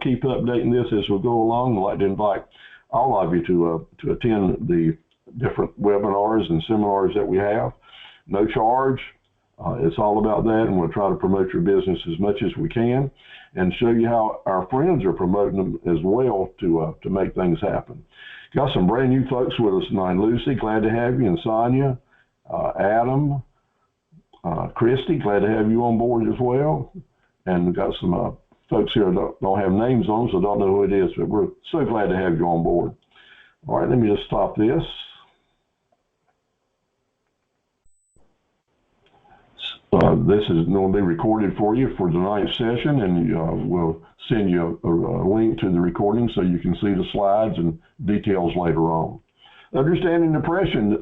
keep updating this as we go along. I'd like to invite all of you to attend the different webinars and seminars that we have. No charge. It's all about that, and we'll try to promote your business as much as we can and show you how our friends are promoting them as well to make things happen. Got some brand new folks with us tonight. Lucy, glad to have you, and Sonia, Adam, Christy, glad to have you on board as well. And we've got some folks here that don't have names on, so don't know who it is, but we're so glad to have you on board. All right, let me just stop this. This is going to be recorded for you for tonight's session, and we'll send you a link to the recording so you can see the slides and details later on. Understanding depression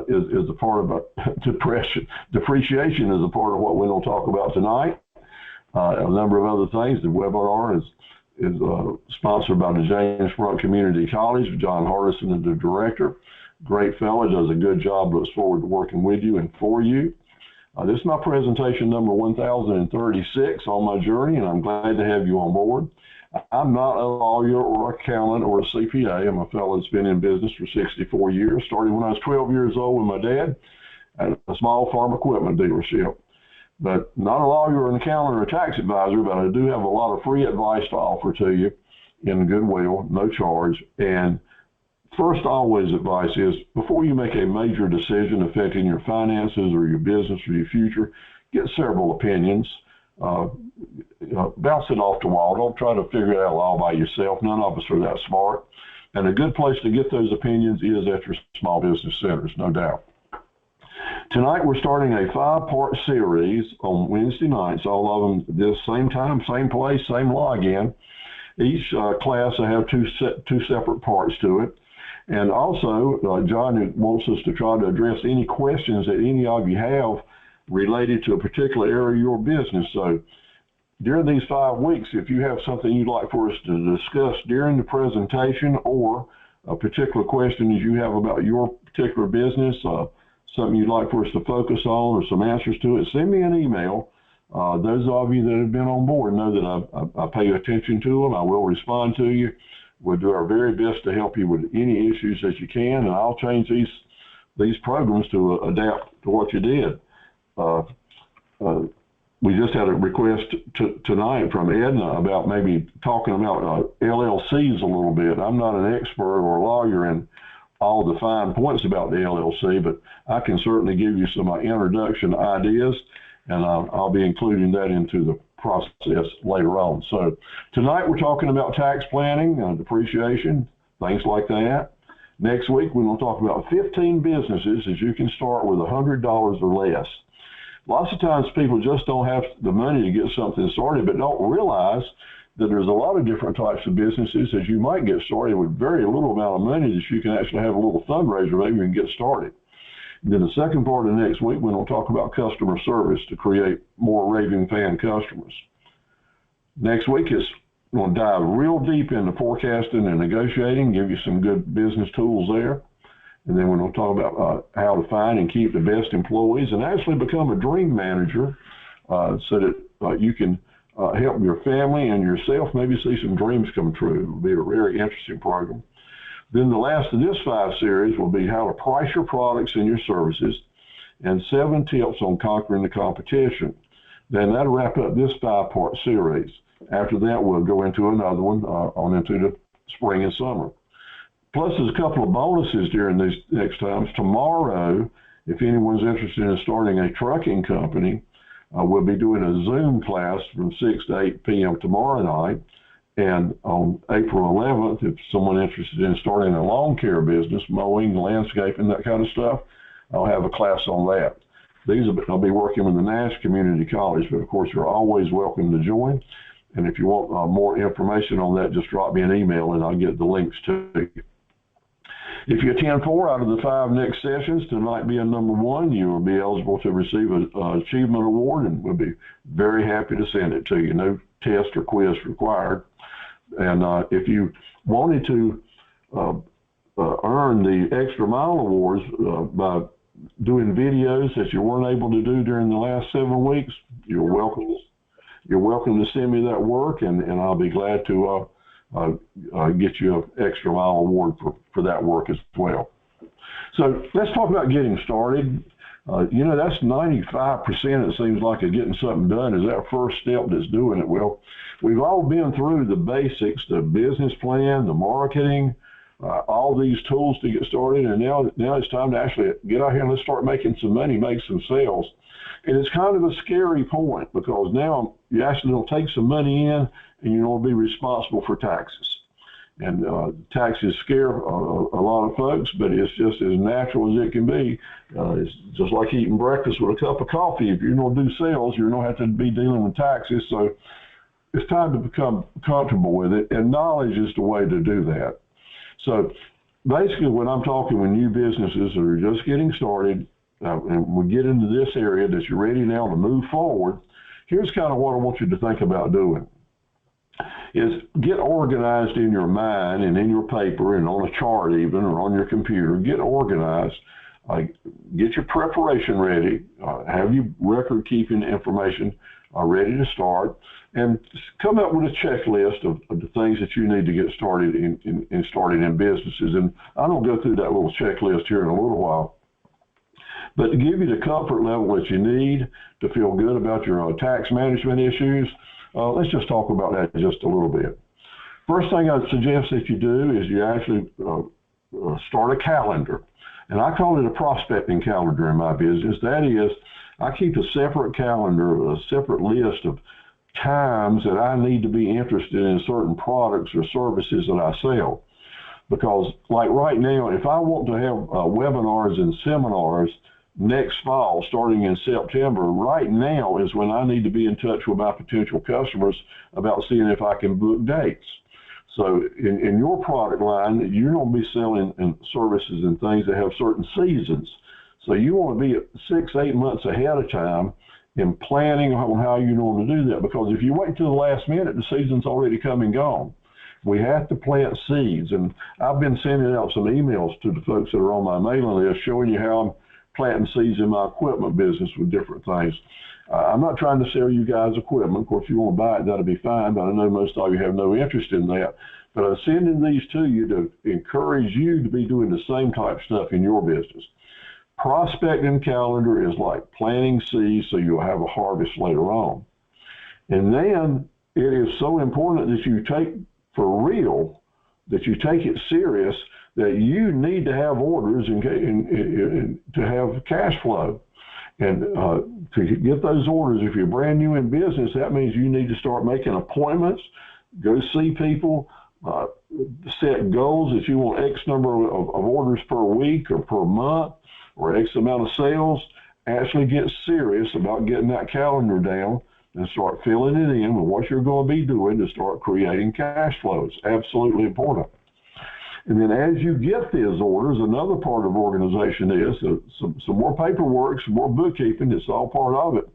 is a part of depression. Depreciation is a part of what we're going to talk about tonight. A number of other things. The webinar is sponsored by the James Front Community College. John Hardison is the director. Great fellow, does a good job. Looks forward to working with you and for you. This is my presentation number 1036 on my journey, and I'm glad to have you on board. I'm not a lawyer or accountant or a CPA. I'm a fellow that's been in business for 64 years. Started when I was 12 years old with my dad at a small farm equipment dealership. But not a lawyer or an accountant or a tax advisor, but I do have a lot of free advice to offer to you in goodwill, no charge. And first, always advice is, before you make a major decision affecting your finances or your business or your future, get several opinions. Bounce it off the wall. Don't try to figure it out all by yourself. None of us are that smart. And a good place to get those opinions is at your small business centers, no doubt. Tonight, we're starting a 5-part series on Wednesday nights, all of them this same time, same place, same login. Each class will have two separate parts to it. And also, John wants us to try to address any questions that any of you have related to a particular area of your business. So during these 5 weeks, if you have something you'd like for us to discuss during the presentation, or a particular question that you have about your particular business, something you'd like for us to focus on, or some answers to it, send me an email. Those of you that have been on board know that I pay attention to them. I will respond to you. We'll do our very best to help you with any issues that you can, and I'll change these programs to adapt to what you did. We just had a request tonight from Edna about maybe talking about LLCs a little bit. I'm not an expert or a lawyer in all the fine points about the LLC, but I can certainly give you some introduction ideas, and I'll be including that into the process later on. So tonight we're talking about tax planning, depreciation, things like that. Next week we're going to talk about 15 businesses that you can start with $100 or less. Lots of times people just don't have the money to get something started, but don't realize that there's a lot of different types of businesses that you might get started with very little amount of money that you can actually have a little fundraiser maybe and get started. And then the second part of next week, we're going to talk about customer service to create more raving fan customers. Next week is going to dive real deep into forecasting and negotiating, give you some good business tools there. And then we're going to talk about how to find and keep the best employees and actually become a dream manager so that you can help your family and yourself maybe see some dreams come true. It'll be a very interesting program. Then the last of this 5 series will be how to price your products and your services, and 7 tips on conquering the competition. Then that'll wrap up this 5-part series. After that, we'll go into another one on into the spring and summer. Plus, there's a couple of bonuses during these next times. Tomorrow, if anyone's interested in starting a trucking company, we'll be doing a Zoom class from 6 to 8 p.m. tomorrow night. And on April 11th, if someone interested in starting a lawn care business, mowing, landscaping, that kind of stuff, I'll have a class on that. I'll be working with the Nash Community College, but of course, you're always welcome to join. And if you want more information on that, just drop me an email and I'll get the links to you. If you attend 4 out of the 5 next sessions, tonight being number 1, you will be eligible to receive an achievement award, and we'll be very happy to send it to you. No test or quiz required. And if you wanted to earn the Extra Mile Awards by doing videos that you weren't able to do during the last 7 weeks, you're welcome. you're welcome to send me that work, and I'll be glad to get you an extra mile award for that work as well. So let's talk about getting started. That's 95%, it seems like, of getting something done is that first step that's doing it. Well, we've all been through the basics, the business plan, the marketing, all these tools to get started, and now it's time to actually get out here and let's start making some money, make some sales. And it's kind of a scary point because now you actually don't take some money in and you don't be responsible for taxes. And taxes scare a lot of folks, but it's just as natural as it can be. It's just like eating breakfast with a cup of coffee. If you're going to do sales, you're going to have to be dealing with taxes. So it's time to become comfortable with it, and knowledge is the way to do that. So basically when I'm talking with new businesses that are just getting started, and we get into this area that you're ready now to move forward, here's kind of what I want you to think about doing. Is get organized in your mind and in your paper and on a chart even, or on your computer. Get organized. Get your preparation ready. Have your record keeping information ready to start, and come up with a checklist of the things that you need to get started in starting in businesses. And I'm going to go through that little checklist here in a little while. But to give you the comfort level that you need to feel good about your tax management issues, let's just talk about that just a little bit. First thing I'd suggest that you do is you actually start a calendar. And I call it a prospecting calendar in my business. That is, I keep a separate calendar, a separate list of times that I need to be interested in certain products or services that I sell. Because like right now, if I want to have webinars and seminars next fall, starting in September, right now is when I need to be in touch with my potential customers about seeing if I can book dates. So in your product line, you're going to be selling services and things that have certain seasons. So you want to be 6-8 months ahead of time in planning on how you're going to do that. Because if you wait till the last minute, the season's already come and gone. We have to plant seeds. And I've been sending out some emails to the folks that are on my mailing list showing you how I'm planting seeds in my equipment business with different things. I'm not trying to sell you guys equipment. Of course, if you want to buy it, that'll be fine, but I know most of you have no interest in that. But I'm sending these to you to encourage you to be doing the same type of stuff in your business. Prospecting calendar is like planting seeds so you'll have a harvest later on. And then it is so important that you take for real, that you take it serious, that you need to have orders and to have cash flow. And to get those orders, if you're brand new in business, that means you need to start making appointments, go see people, set goals that you want X number of orders per week or per month or X amount of sales. Actually get serious about getting that calendar down and start filling it in with what you're going to be doing to start creating cash flows. Absolutely important. And then as you get these orders, another part of organization is some more paperwork, some more bookkeeping. It's all part of it.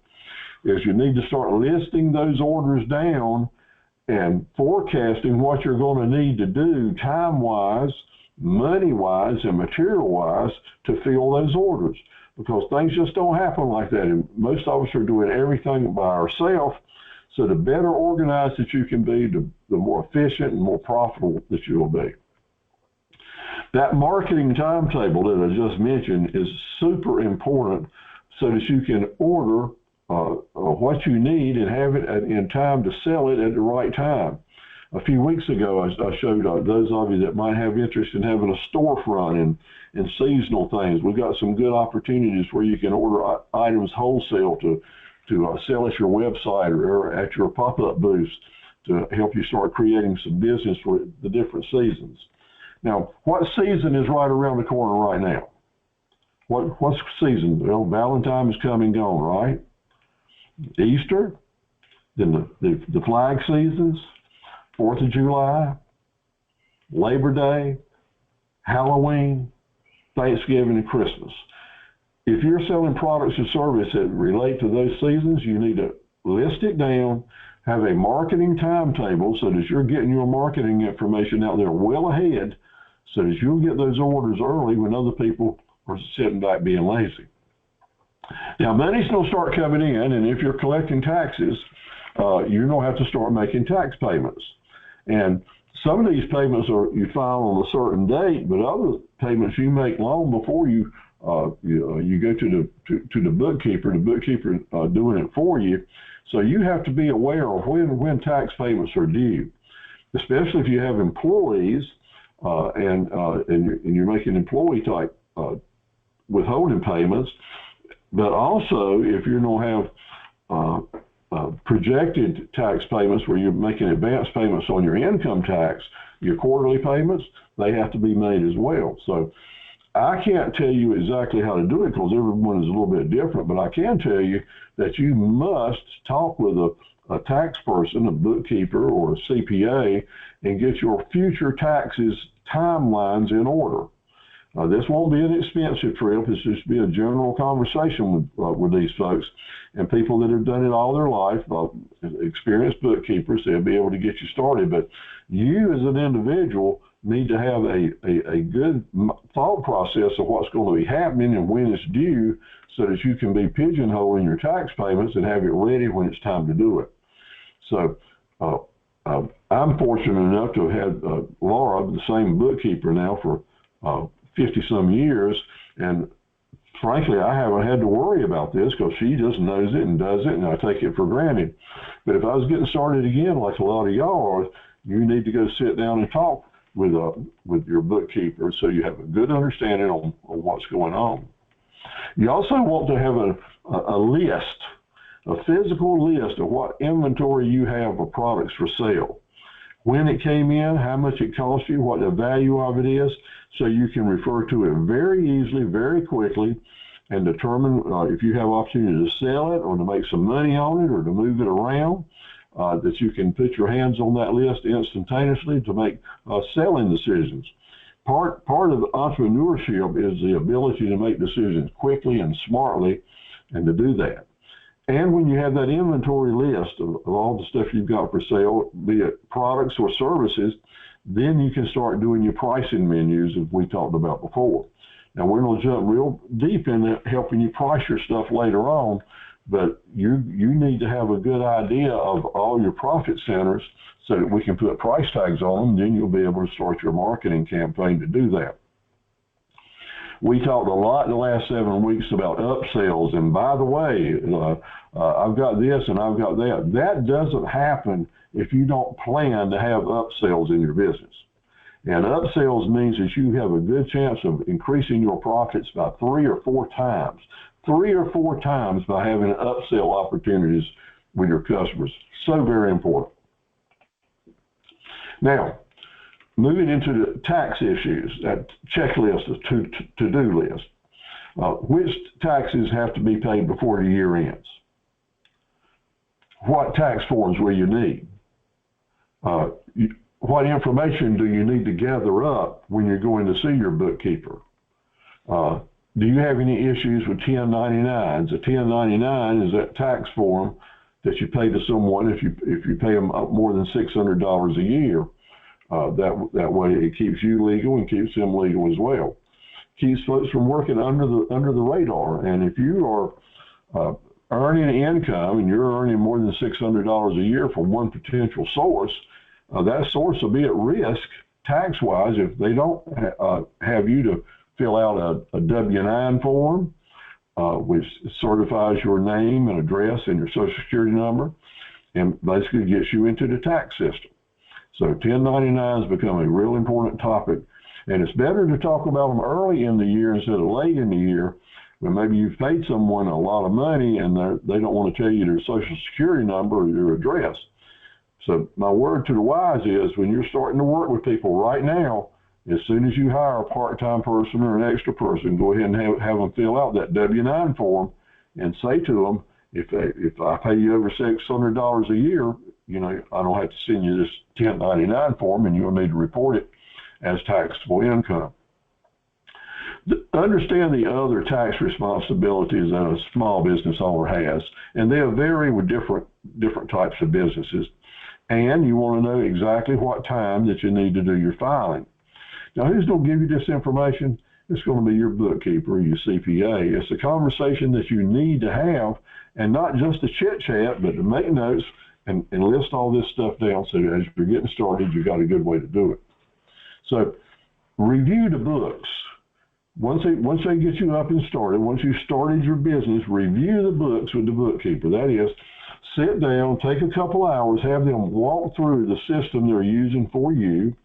Is you need to start listing those orders down and forecasting what you're going to need to do time-wise, money-wise, and material-wise to fill those orders. Because things just don't happen like that. And most of us are doing everything by ourselves. So the better organized that you can be, the more efficient and more profitable that you will be. That marketing timetable that I just mentioned is super important so that you can order what you need and have it in time to sell it at the right time. A few weeks ago, I showed those of you that might have interest in having a storefront and seasonal things. We've got some good opportunities where you can order items wholesale to sell at your website or at your pop-up booths to help you start creating some business for the different seasons. Now, what season is right around the corner right now? What's season? Well, Valentine's is come and gone, right? Easter, then the flag seasons, 4th of July, Labor Day, Halloween, Thanksgiving, and Christmas. If you're selling products or services that relate to those seasons, you need to list it down, have a marketing timetable so that you're getting your marketing information out there well ahead so that you'll get those orders early when other people are sitting back being lazy. Now, money's going to start coming in, and if you're collecting taxes, you're going to have to start making tax payments. And some of these payments you file on a certain date, but other payments you make long before you go to the bookkeeper. The bookkeeper doing it for you. So you have to be aware of when tax payments are due, especially if you have employees and you're making employee type withholding payments. But also, if you're going to have projected tax payments where you're making advance payments on your income tax, your quarterly payments, they have to be made as well. So I can't tell you exactly how to do it because everyone is a little bit different, but I can tell you that you must talk with a tax person, a bookkeeper, or a CPA, and get your future taxes timelines in order. This won't be an expensive trip. It's just be a general conversation with these folks and people that have done it all their life, experienced bookkeepers. They'll be able to get you started. But you as an individual need to have a good thought process of what's going to be happening and when it's due so that you can be pigeonholing your tax payments and have it ready when it's time to do it. So I'm fortunate enough to have had Laura, the same bookkeeper now for 50-some years, and frankly, I haven't had to worry about this because she just knows it and does it, and I take it for granted. But if I was getting started again, like a lot of y'all are, you need to go sit down and talk with your bookkeeper so you have a good understanding on what's going on. You also want to have a list, a physical list of what inventory you have of products for sale, when it came in, how much it cost you, what the value of it is, so you can refer to it very easily, very quickly, and determine if you have opportunity to sell it or to make some money on it or to move it around, that you can put your hands on that list instantaneously to make selling decisions. Part of entrepreneurship is the ability to make decisions quickly and smartly and to do that. And when you have that inventory list of all the stuff you've got for sale, be it products or services, then you can start doing your pricing menus as we talked about before. Now, we're going to jump real deep into helping you price your stuff later on, but you need to have a good idea of all your profit centers so that we can put price tags on them. Then you'll be able to start your marketing campaign to do that. We talked a lot in the last 7 weeks about upsells, and by the way, I've got this and I've got that. That doesn't happen if you don't plan to have upsells in your business. And upsells means that you have a good chance of increasing your profits by 3 or 4 times. 3 or 4 times by having upsell opportunities with your customers. So very important. Now, moving into the tax issues, that checklist, the to-do list. Which taxes have to be paid before the year ends? What tax forms will you need? What information do you need to gather up when you're going to see your bookkeeper? Do you have any issues with 1099s? A 1099 is that tax form that you pay to someone if you pay them up more than $600 a year. That way it keeps you legal and keeps them legal as well. Keeps folks from working under the radar. And if you are earning income and you're earning more than $600 a year from one potential source, that source will be at risk tax-wise if they don't have you to fill out a W-9 form, which certifies your name and address and your Social Security number, and basically gets you into the tax system. So 1099s become a real important topic, and it's better to talk about them early in the year instead of late in the year when maybe you've paid someone a lot of money and they don't want to tell you their Social Security number or your address. So my word to the wise is when you're starting to work with people right now, as soon as you hire a part-time person or an extra person, go ahead and have them fill out that W-9 form and say to them, if I pay you over $600 a year, you know, I don't have to send you this 1099 form, and you'll need to report it as taxable income. Understand the other tax responsibilities that a small business owner has, and they'll vary with different types of businesses. And you want to know exactly what time that you need to do your filing. Now, who's going to give you this information? It's going to be your bookkeeper, your CPA. It's a conversation that you need to have, and not just to chit-chat, but to make notes and list all this stuff down so as you're getting started, you've got a good way to do it. So review the books. Once they get you up and started, once you started your business, review the books with the bookkeeper. That is, sit down, take a couple hours, have them walk through the system they're using for you,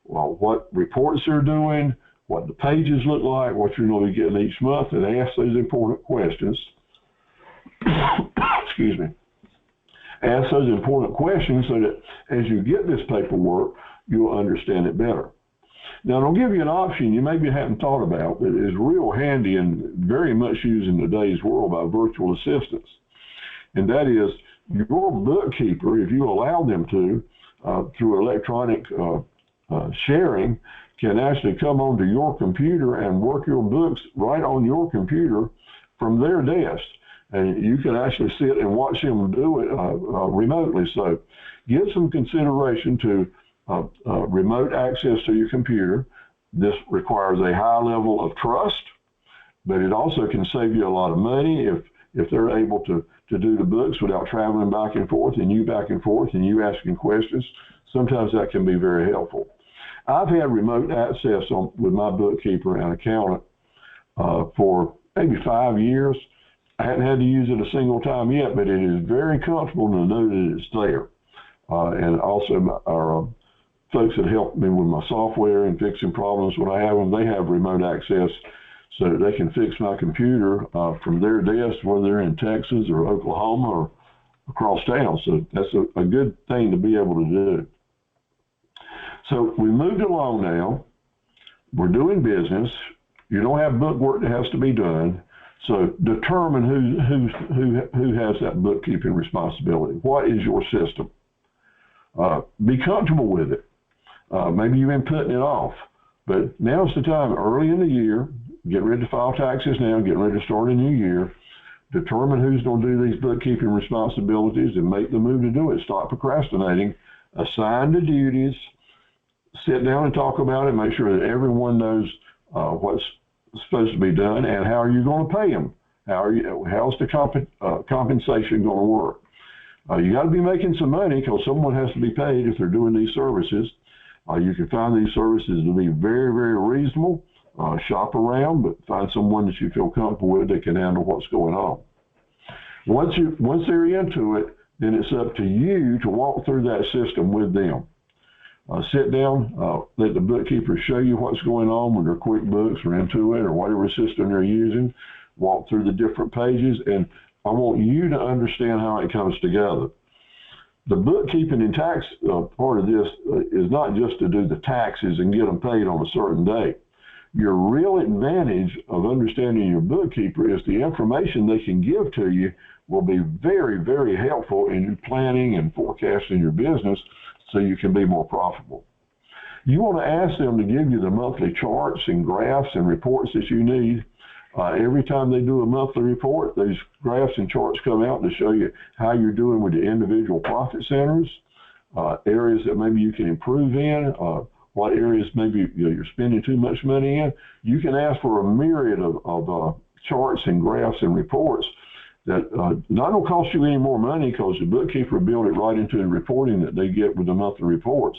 well, what reports they're doing, what the pages look like, what you're going to be getting each month, and ask those important questions. Excuse me. Ask those important questions so that as you get this paperwork, you'll understand it better. Now, it'll give you an option you maybe haven't thought about that is real handy and very much used in today's world by virtual assistants. And that is your bookkeeper, if you allow them to, through electronic sharing, can actually come onto your computer and work your books right on your computer from their desk. And you can actually sit and watch them do it remotely. So give some consideration to remote access to your computer. This requires a high level of trust, but it also can save you a lot of money if they're able to do the books without traveling back and forth and you asking questions. Sometimes that can be very helpful. I've had remote access with my bookkeeper and accountant for maybe 5 years. I hadn't had to use it a single time yet, but it is very comfortable to know that it's there. And also our folks that help me with my software and fixing problems when I have them, they have remote access so that they can fix my computer from their desk, whether they're in Texas or Oklahoma or across town. So that's a good thing to be able to do. So we moved along now. We're doing business. You don't have book work that has to be done. So determine who has that bookkeeping responsibility. What is your system? Be comfortable with it. Maybe you've been putting it off, but now's the time early in the year, get ready to file taxes now, get ready to start a new year, determine who's going to do these bookkeeping responsibilities and make the move to do it. Stop procrastinating, assign the duties, sit down and talk about it, make sure that everyone knows what's supposed to be done and how are you going to pay them? How's the compensation going to work? You got to be making some money because someone has to be paid if they're doing these services. You can find these services to be very, very reasonable. Shop around, but find someone that you feel comfortable with that can handle what's going on. Once they're into it, then it's up to you to walk through that system with them. Sit down, let the bookkeeper show you what's going on with their QuickBooks or Intuit or whatever system they're using. Walk through the different pages, and I want you to understand how it comes together. The bookkeeping and tax part of this is not just to do the taxes and get them paid on a certain date. Your real advantage of understanding your bookkeeper is the information they can give to you will be very, very helpful in planning and forecasting your business so you can be more profitable. You want to ask them to give you the monthly charts and graphs and reports that you need. Every time they do a monthly report, those graphs and charts come out to show you how you're doing with the individual profit centers, areas that maybe you can improve in, what areas maybe you're spending too much money in. You can ask for a myriad of charts and graphs and reports that not going to cost you any more money because the bookkeeper will build it right into the reporting that they get with the monthly reports.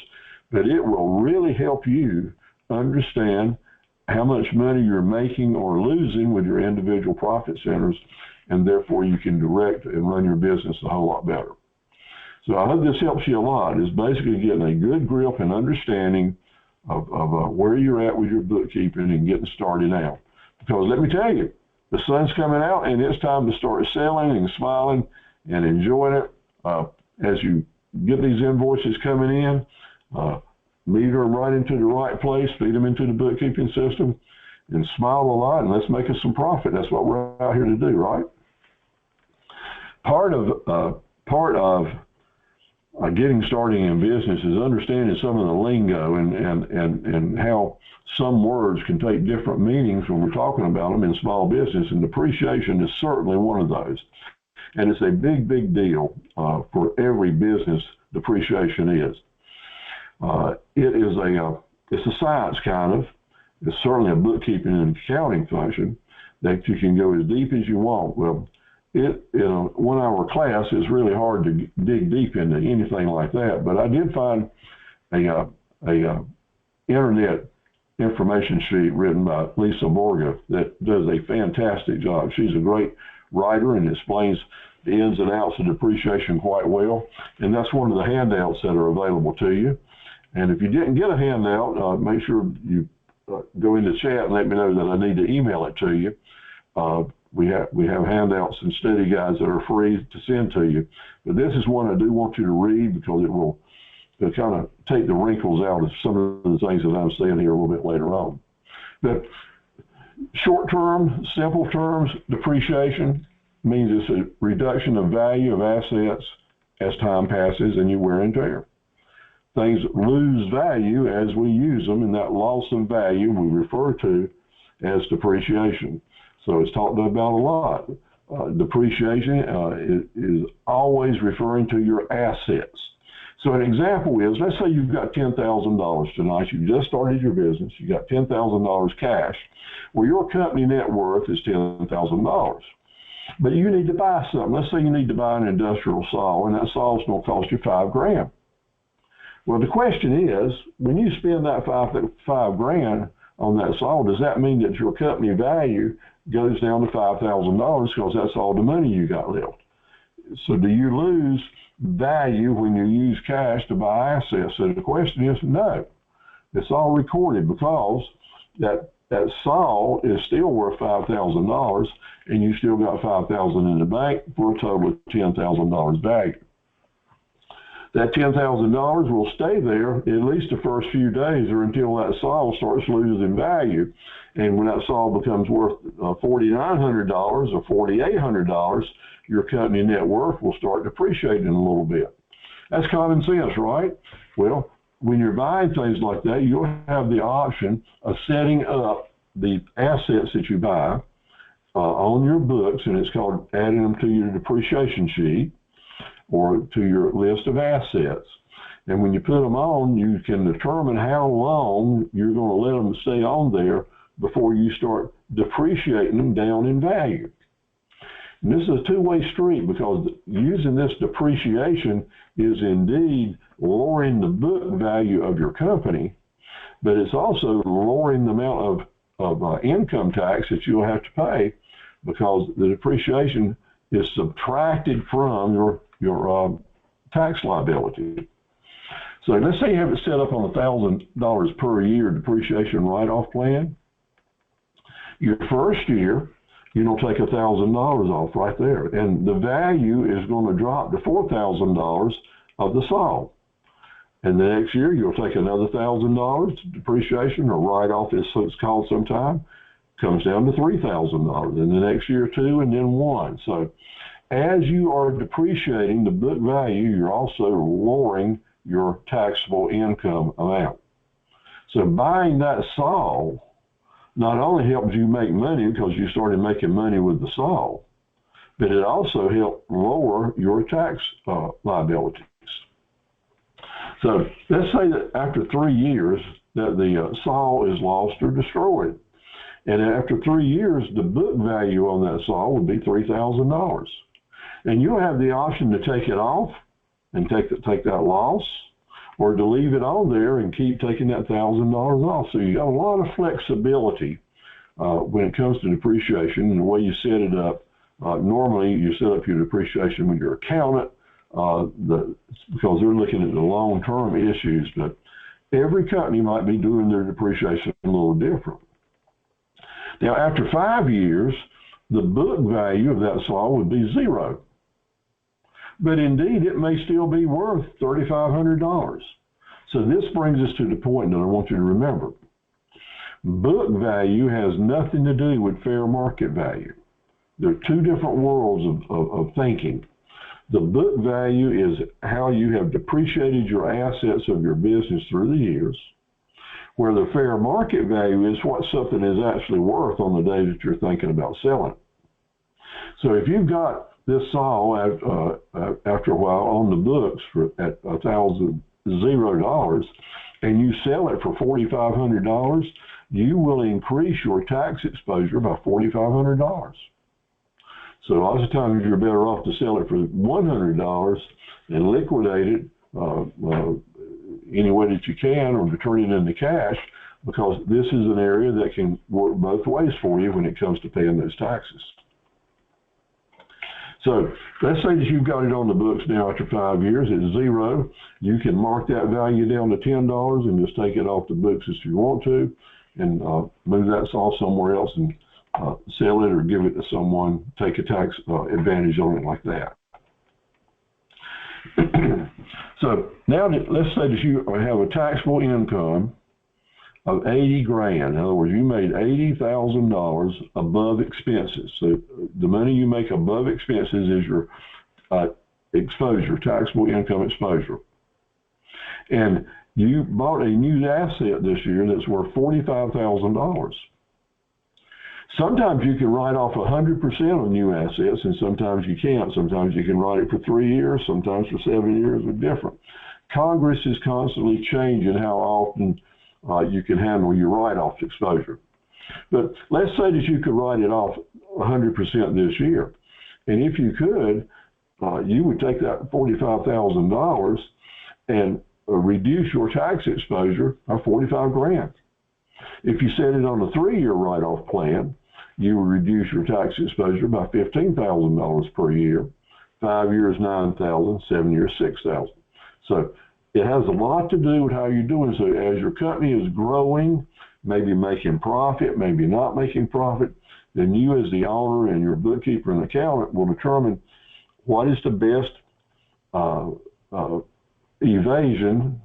But it will really help you understand how much money you're making or losing with your individual profit centers, and therefore you can direct and run your business a whole lot better. So I hope this helps you a lot. It's basically getting a good grip and understanding of where you're at with your bookkeeping and getting started now. Because let me tell you, the sun's coming out and it's time to start selling and smiling and enjoying it. As you get these invoices coming in, meter them right into the right place, feed them into the bookkeeping system, and smile a lot, and let's make us some profit. That's what we're out here to do, right? Part of getting started in business is understanding some of the lingo and how some words can take different meanings when we're talking about them in small business, and depreciation is certainly one of those. And it's a big, big deal for every business. Depreciation is. It's a science kind of. It's certainly a bookkeeping and accounting function that you can go as deep as you want. Well, in a 1 hour class, it's really hard to dig deep into anything like that. But I did find a internet information sheet written by Lisa Borga that does a fantastic job. She's a great writer and explains the ins and outs of depreciation quite well. And that's one of the handouts that are available to you. And if you didn't get a handout, make sure you go into chat and let me know that I need to email it to you. We have handouts and study guides that are free to send to you. But this is one I do want you to read because it'll kind of take the wrinkles out of some of the things that I'm saying here a little bit later on. But short term, simple terms, depreciation means it's a reduction of value of assets as time passes and you wear and tear. Things lose value as we use them, and that loss of value we refer to as depreciation. So it's talked about a lot. Depreciation is always referring to your assets. So an example is, let's say you've got $10,000 tonight. You just started your business. You got $10,000 cash. Well, your company net worth is $10,000. But you need to buy something. Let's say you need to buy an industrial saw, and that saw is going to cost you $5,000. Well, the question is, when you spend that $5,000 on that saw, does that mean that your company value goes down to $5,000 because that's all the money you got left? So do you lose value when you use cash to buy assets? So the question is no. It's all recorded because that saw is still worth $5,000 and you still got $5,000 in the bank for a total of $10,000 value. That $10,000 will stay there at least the first few days or until that saw starts losing value. And when that saw becomes worth $4,900 or $4,800, your company net worth will start depreciating a little bit. That's common sense, right? Well, when you're buying things like that, you'll have the option of setting up the assets that you buy on your books, and it's called adding them to your depreciation sheet or to your list of assets. And when you put them on, you can determine how long you're going to let them stay on there before you start depreciating them down in value. And this is a two-way street because using this depreciation is indeed lowering the book value of your company, but it's also lowering the amount of income tax that you'll have to pay because the depreciation is subtracted from your tax liability. So let's say you have it set up on $1,000 per year depreciation write-off plan. Your first year, you're going to take $1,000 off right there, and the value is going to drop to $4,000 of the saw. And the next year, you'll take another $1,000 depreciation or write-off, as it's called sometime, comes down to $3,000. And the next year, two, and then one. So as you are depreciating the book value, you're also lowering your taxable income amount. So buying that saw not only helps you make money because you started making money with the saw, but it also helped lower your tax liabilities. So let's say that after 3 years that the saw is lost or destroyed. And after 3 years, the book value on that saw would be $3,000. And you'll have the option to take it off and take that loss, or to leave it on there and keep taking that $1,000 off. So you got a lot of flexibility when it comes to depreciation and the way you set it up. Normally, you set up your depreciation with your accountant because they're looking at the long-term issues, but every company might be doing their depreciation a little different. Now, after 5 years, the book value of that saw would be $0. But indeed, it may still be worth $3,500. So this brings us to the point that I want you to remember. Book value has nothing to do with fair market value. There are two different worlds of thinking. The book value is how you have depreciated your assets of your business through the years, where the fair market value is what something is actually worth on the day that you're thinking about selling. So if you've got this saw after a while on the books at $1,000 and you sell it for $4,500, you will increase your tax exposure by $4,500. So lots of times you're better off to sell it for $100 and liquidate it any way that you can, or to turn it into cash, because this is an area that can work both ways for you when it comes to paying those taxes. So let's say that you've got it on the books now after 5 years at zero. You can mark that value down to $10 and just take it off the books if you want to, and move that off somewhere else and sell it or give it to someone, take a tax advantage on it like that. So now let's say that you have a taxable income of 80 grand. In other words, you made $80,000 above expenses. So the money you make above expenses is your exposure, taxable income exposure. And you bought a new asset this year that's worth $45,000. Sometimes you can write off 100% of new assets, and sometimes you can't. Sometimes you can write it for 3 years, sometimes for 7 years, or different. Congress is constantly changing how often you can handle your write-off exposure. But let's say that you could write it off 100% this year. And if you could, you would take that $45,000 and reduce your tax exposure by 45 grand. If you set it on a 3-year write-off plan, you would reduce your tax exposure by $15,000 per year. 5 years, $9,000, 7 years, $6,000. So it has a lot to do with how you're doing. So as your company is growing, maybe making profit, maybe not making profit, then you as the owner and your bookkeeper and accountant will determine what is the best evasion,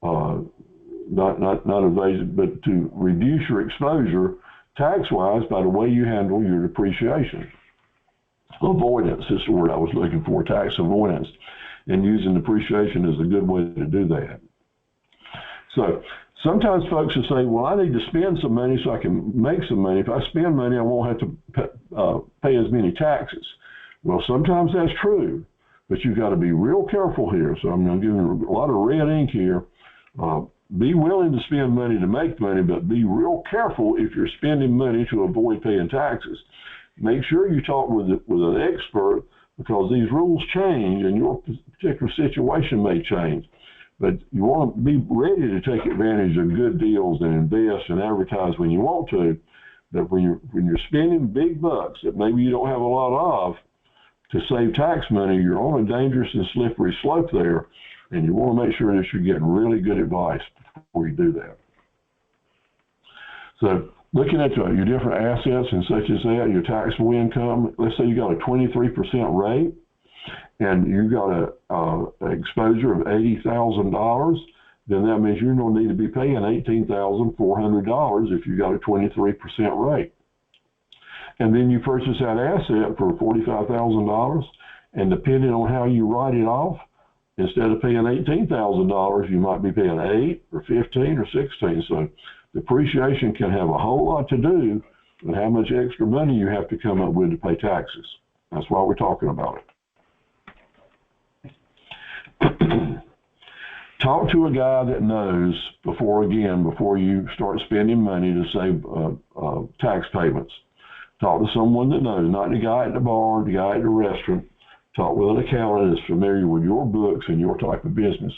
not evasion, but to reduce your exposure tax-wise by the way you handle your depreciation. Avoidance is the word I was looking for, tax avoidance. And using depreciation is a good way to do that. So sometimes folks will say, well, I need to spend some money so I can make some money. If I spend money, I won't have to pay as many taxes. Well, sometimes that's true, but you've got to be real careful here. So I'm going to give you a lot of red ink here. Be willing to spend money to make money, but be real careful if you're spending money to avoid paying taxes. Make sure you talk with an expert, because these rules change and your particular situation may change. But you want to be ready to take advantage of good deals and invest and advertise when you want to. But when you're spending big bucks that maybe you don't have a lot of to save tax money, you're on a dangerous and slippery slope there. And you want to make sure that you're getting really good advice before you do that. So looking at your different assets and such as that, your taxable income, let's say you got a 23% rate and you got an exposure of $80,000, then that means you're going to need to be paying $18,400 if you got a 23% rate. And then you purchase that asset for $45,000, and depending on how you write it off, instead of paying $18,000, you might be paying $8 or $15 or $16. So depreciation can have a whole lot to do with how much extra money you have to come up with to pay taxes. That's why we're talking about it. Talk to a guy that knows before you start spending money to save tax payments. Talk to someone that knows, not the guy at the bar, the guy at the restaurant. Talk with an accountant that's familiar with your books and your type of business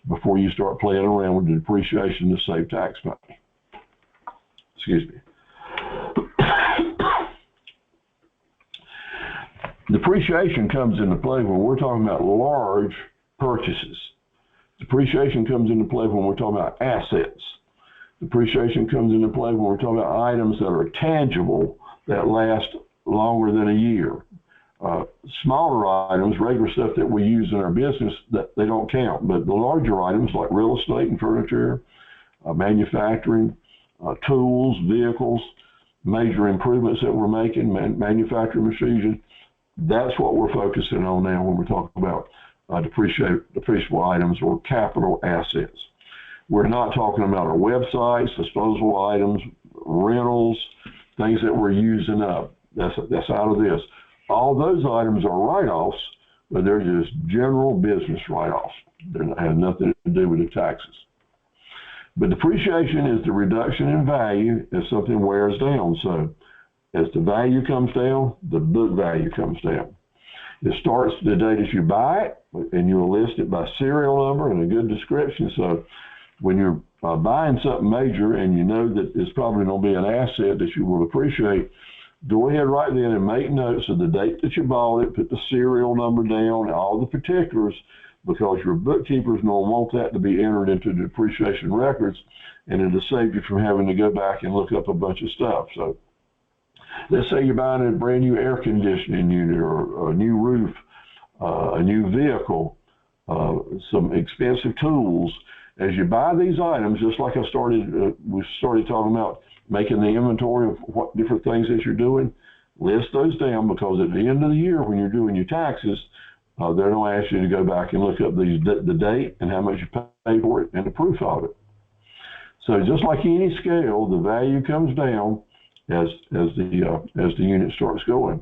before you start playing around with the depreciation to save tax money. Excuse me. Depreciation comes into play when we're talking about large purchases. Depreciation comes into play when we're talking about assets. Depreciation comes into play when we're talking about items that are tangible that last longer than a year. Smaller items, regular stuff that we use in our business, that they don't count. But the larger items like real estate and furniture, manufacturing, tools, vehicles, major improvements that we're making, manufacturing machines, that's what we're focusing on now when we're talking about depreciable items or capital assets. We're not talking about our websites, disposable items, rentals, things that we're using up. That's out of this. All those items are write-offs, but they're just general business write-offs. They have nothing to do with the taxes. But depreciation is the reduction in value if something wears down. So as the value comes down, the book value comes down. It starts the day that you buy it, and you'll list it by serial number and a good description. So when you're buying something major and you know that it's probably going to be an asset that you will appreciate, go ahead right then and make notes of the date that you bought it, put the serial number down, all the particulars, because your bookkeeper's going to want that to be entered into the depreciation records, and it'll save you from having to go back and look up a bunch of stuff. So let's say you're buying a brand new air conditioning unit or a new roof, a new vehicle, some expensive tools. As you buy these items, just like we started talking about making the inventory of what different things that you're doing, list those down, because at the end of the year when you're doing your taxes, they're going to ask you to go back and look up the date and how much you paid for it and the proof of it. So just like any scale, the value comes down as the unit starts going.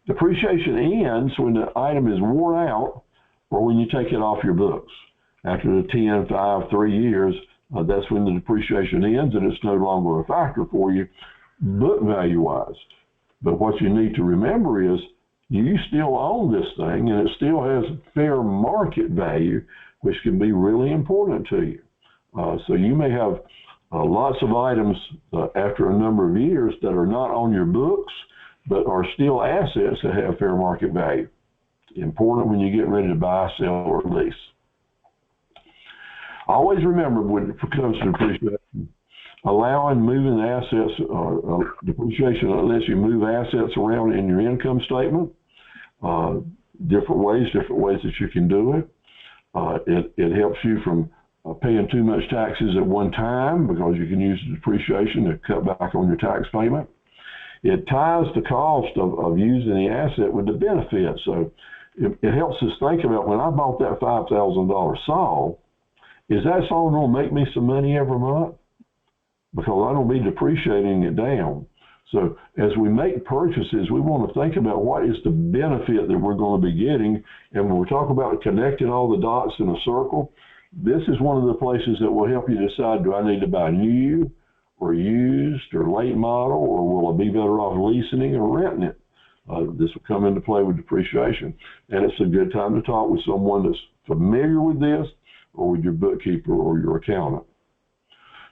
Depreciation ends when the item is worn out or when you take it off your books. After the 10, 5, 3 years, that's when the depreciation ends and it's no longer a factor for you book value-wise. But what you need to remember is you still own this thing and it still has fair market value, which can be really important to you. So you may have lots of items after a number of years that are not on your books, but are still assets that have fair market value. Important when you get ready to buy, sell, or lease. Always remember when it comes to depreciation, allowing moving assets, depreciation lets you move assets around in your income statement, different ways that you can do it. It helps you from paying too much taxes at one time, because you can use the depreciation to cut back on your tax payment. It ties the cost of using the asset with the benefit. So it helps us think about, when I bought that $5,000 saw, is that saw going to make me some money every month? Because I don't be depreciating it down. So as we make purchases, we want to think about what is the benefit that we're going to be getting. And when we talk about connecting all the dots in a circle, this is one of the places that will help you decide, do I need to buy new or used or late model, or will I be better off leasing or renting it? This will come into play with depreciation. And it's a good time to talk with someone that's familiar with this, or with your bookkeeper or your accountant.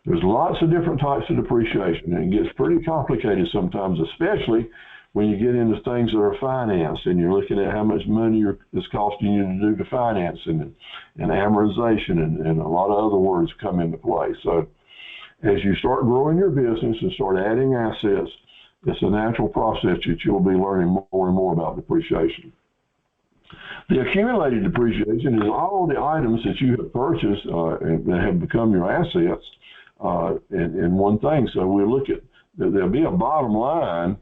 There's lots of different types of depreciation, and it gets pretty complicated sometimes, especially when you get into things that are financed and you're looking at how much money it's costing you to do the financing and amortization and a lot of other words come into play. So as you start growing your business and start adding assets, it's a natural process that you'll be learning more and more about depreciation. The accumulated depreciation is all the items that you have purchased and that have become your assets in one thing. So we look at, there'll be a bottom line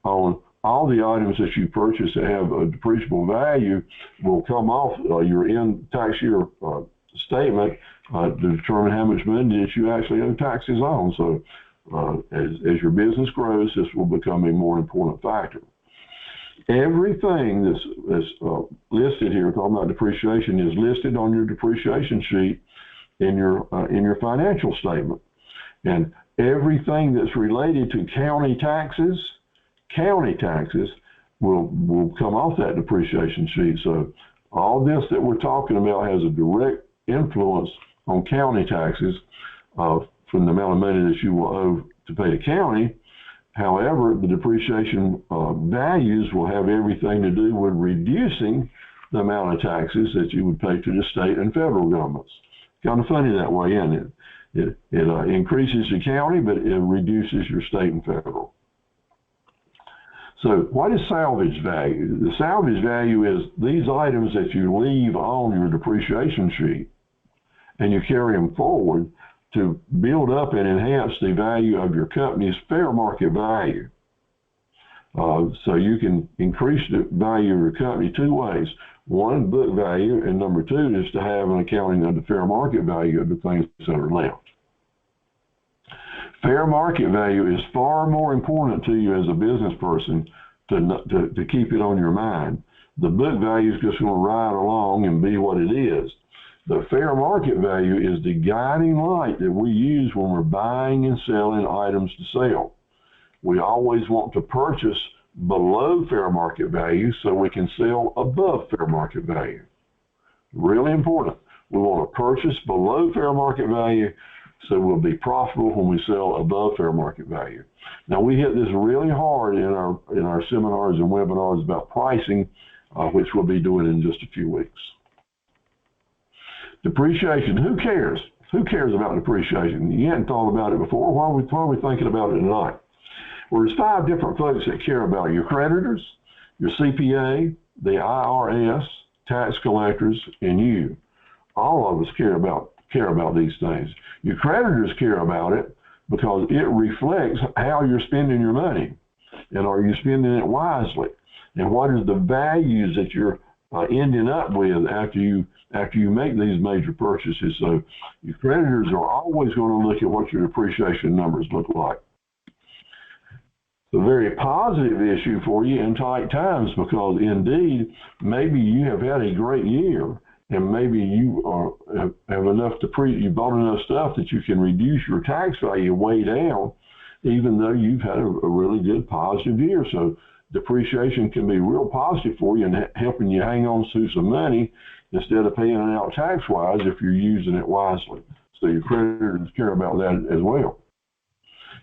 on all the items that you purchase that have a depreciable value will come off your end tax year statement to determine how much money that you actually owe taxes on. So as your business grows, this will become a more important factor. Everything that's listed here, talking about depreciation, is listed on your depreciation sheet in your financial statement. And everything that's related to county taxes will come off that depreciation sheet. So all this that we're talking about has a direct influence on county taxes from the amount of money that you will owe to pay the county. However, the depreciation values will have everything to do with reducing the amount of taxes that you would pay to the state and federal governments. Kind of funny that way, isn't it? It increases the county, but it reduces your state and federal. So what is salvage value? The salvage value is these items that you leave on your depreciation sheet and you carry them forward to build up and enhance the value of your company's fair market value. So you can increase the value of your company two ways. One, book value, and number two is to have an accounting of the fair market value of the things that are left. Fair market value is far more important to you as a business person to keep it on your mind. The book value is just going to ride along and be what it is. The fair market value is the guiding light that we use when we're buying and selling items to sell. we always want to purchase below fair market value so we can sell above fair market value. Really important. We want to purchase below fair market value so we'll be profitable when we sell above fair market value. Now, we hit this really hard in our seminars and webinars about pricing, which we'll be doing in just a few weeks. Depreciation. Who cares? Who cares about depreciation? You hadn't thought about it before. Why are we thinking about it tonight? Well, there's 5 different folks that care about it: your creditors, your CPA, the IRS, tax collectors, and you. All of us care about these things. Your creditors care about it because it reflects how you're spending your money, and are you spending it wisely, and what is the values that you're ending up with after you make these major purchases. So your creditors are always going to look at what your depreciation numbers look like. It's a very positive issue for you in tight times because indeed maybe you have had a great year and maybe you have enough you bought enough stuff that you can reduce your tax value way down, even though you've had a really good positive year. So depreciation can be real positive for you and helping you hang on to some money instead of paying it out tax-wise if you're using it wisely. So your creditors care about that as well.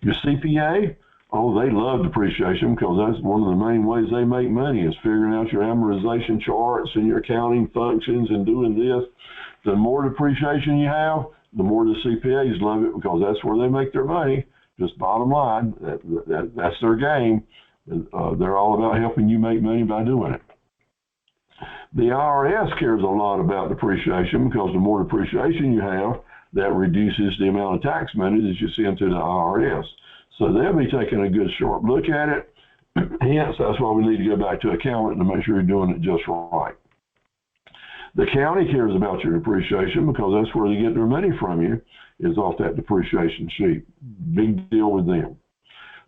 Your CPA, oh, they love depreciation because that's one of the main ways they make money is figuring out your amortization charts and your accounting functions and doing this. The more depreciation you have, the more the CPAs love it because that's where they make their money. Just bottom line, that's their game. They're all about helping you make money by doing it. The IRS cares a lot about depreciation because the more depreciation you have, that reduces the amount of tax money that you send to the IRS. So they'll be taking a good sharp look at it. Hence, that's why we need to go back to accountant to make sure you're doing it just right. The county cares about your depreciation because that's where they get their money from you, is off that depreciation sheet. Big deal with them.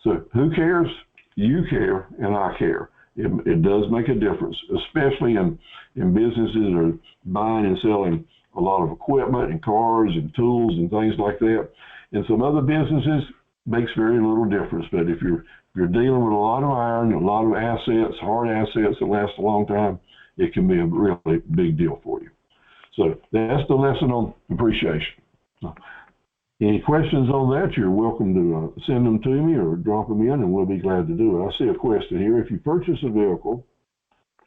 So who cares? You care and I care. It does make a difference, especially in businesses that are buying and selling a lot of equipment and cars and tools and things like that. In some other businesses, makes very little difference. But if you're dealing with a lot of iron, a lot of assets, hard assets that last a long time, it can be a really big deal for you. So that's the lesson on depreciation. Any questions on that, you're welcome to send them to me or drop them in, and we'll be glad to do it. I see a question here. If you purchase a vehicle,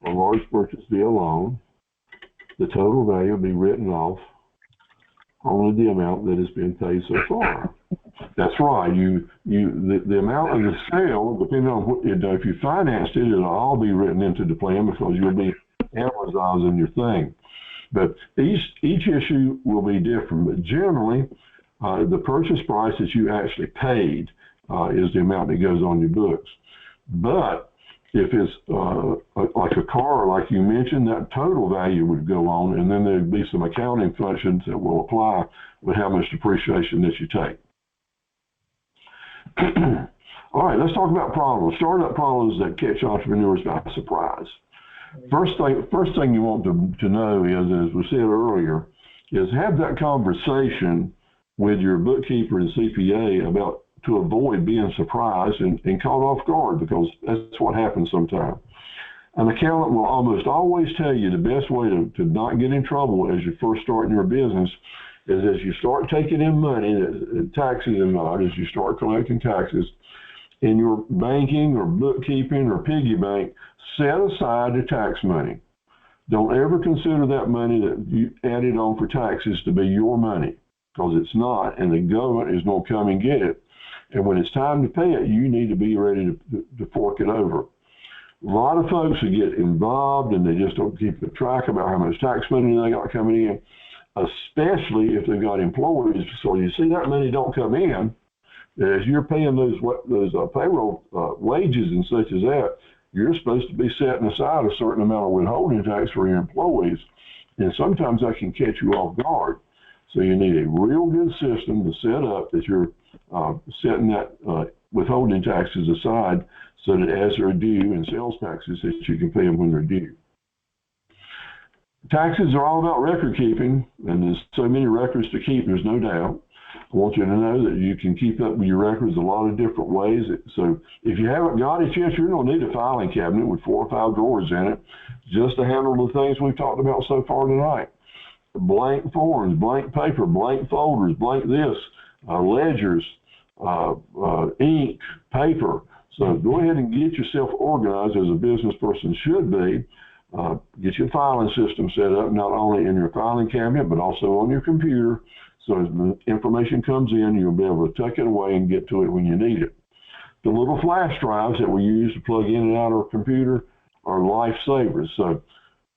a large purchase via loan, the total value will be written off only the amount that has been paid so far. That's right. The amount of the sale, depending on what if you financed it, it'll all be written into the plan because you'll be amortizing your thing. But each issue will be different. But generally, the purchase price that you actually paid is the amount that goes on your books. But if it's like a car, like you mentioned, that total value would go on, and then there'd be some accounting functions that will apply with how much depreciation that you take. All right, let's talk about problems. Startup problems that catch entrepreneurs by surprise. First thing you want to know is, as we said earlier, is have that conversation with your bookkeeper and CPA about to avoid being surprised and caught off guard, because that's what happens sometimes. An accountant will almost always tell you the best way to not get in trouble as you first start in your business is as you start taking in money, taxes and not, as you start collecting taxes, in your banking or bookkeeping or piggy bank, set aside the tax money. Don't ever consider that money that you added on for taxes to be your money, because it's not, and the government is going to come and get it. And when it's time to pay it, you need to be ready to fork it over. A lot of folks who get involved and they just don't keep track about how much tax money they got coming in, especially if they've got employees. So you see that money don't come in, as you're paying those payroll wages and such as that, you're supposed to be setting aside a certain amount of withholding tax for your employees. And sometimes that can catch you off guard. So you need a real good system to set up that you're setting that withholding taxes aside so that as they're due and sales taxes, that you can pay them when they're due. Taxes are all about record keeping, and there's so many records to keep, there's no doubt. I want you to know that you can keep up with your records a lot of different ways. So if you haven't got it yet, you're going to need a filing cabinet with 4 or 5 drawers in it just to handle the things we've talked about so far tonight. Blank forms, blank paper, blank folders, blank this, ledgers, ink, paper. So go ahead and get yourself organized as a business person should be. Get your filing system set up, not only in your filing cabinet, but also on your computer. So as the information comes in, you'll be able to tuck it away and get to it when you need it. The little flash drives that we use to plug in and out of our computer are lifesavers. So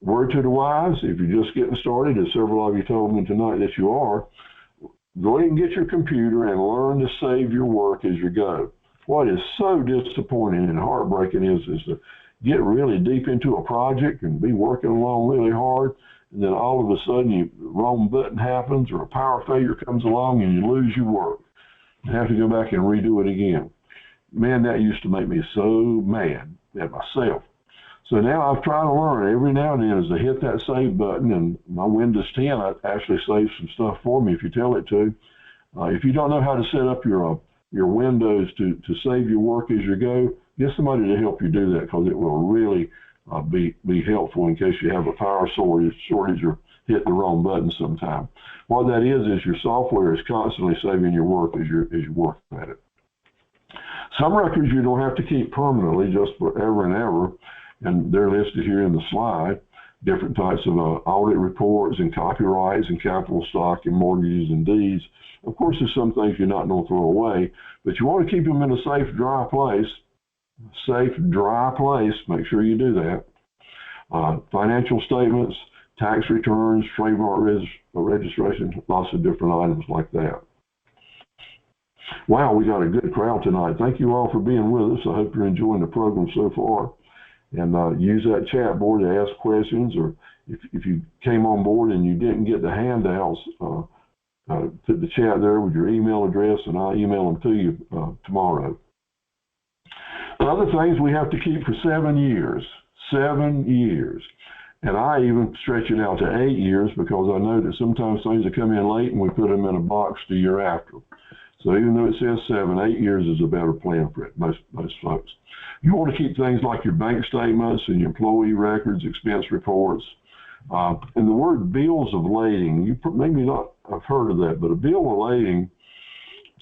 word to the wise, if you're just getting started, as several of you told me tonight that you are, go ahead and get your computer and learn to save your work as you go. What is so disappointing and heartbreaking is to get really deep into a project and be working along really hard, and then all of a sudden the wrong button happens or a power failure comes along and you lose your work and have to go back and redo it again. Man, that used to make me so mad at myself. So now I've tried to learn every now and then is to hit that save button, and my Windows 10 actually saves some stuff for me if you tell it to. If you don't know how to set up your Windows to save your work as you go, get somebody to help you do that, because it will really be helpful in case you have a power shortage or hit the wrong button sometime. What that is your software is constantly saving your work as you're working at it. Some records you don't have to keep permanently, just forever and ever, and they're listed here in the slide. Different types of audit reports and copyrights and capital stock and mortgages and deeds. Of course, there's some things you're not going to throw away, but you want to keep them in a safe, dry place. Safe, dry place. Make sure you do that. Financial statements, tax returns, trademark registration, lots of different items like that. Wow, we got a good crowd tonight. Thank you all for being with us. I hope you're enjoying the program so far. And use that chat board to ask questions, or if you came on board and you didn't get the handouts, put the chat there with your email address, and I'll email them to you tomorrow. Other things we have to keep for 7 years. 7 years. And I even stretch it out to 8 years, because I know that sometimes things will come in late and we put them in a box the year after. So even though it says 7, 8 years is a better plan for it, most folks. You want to keep things like your bank statements and your employee records, expense reports. And the word bills of lading, you maybe not have heard of that, but a bill of lading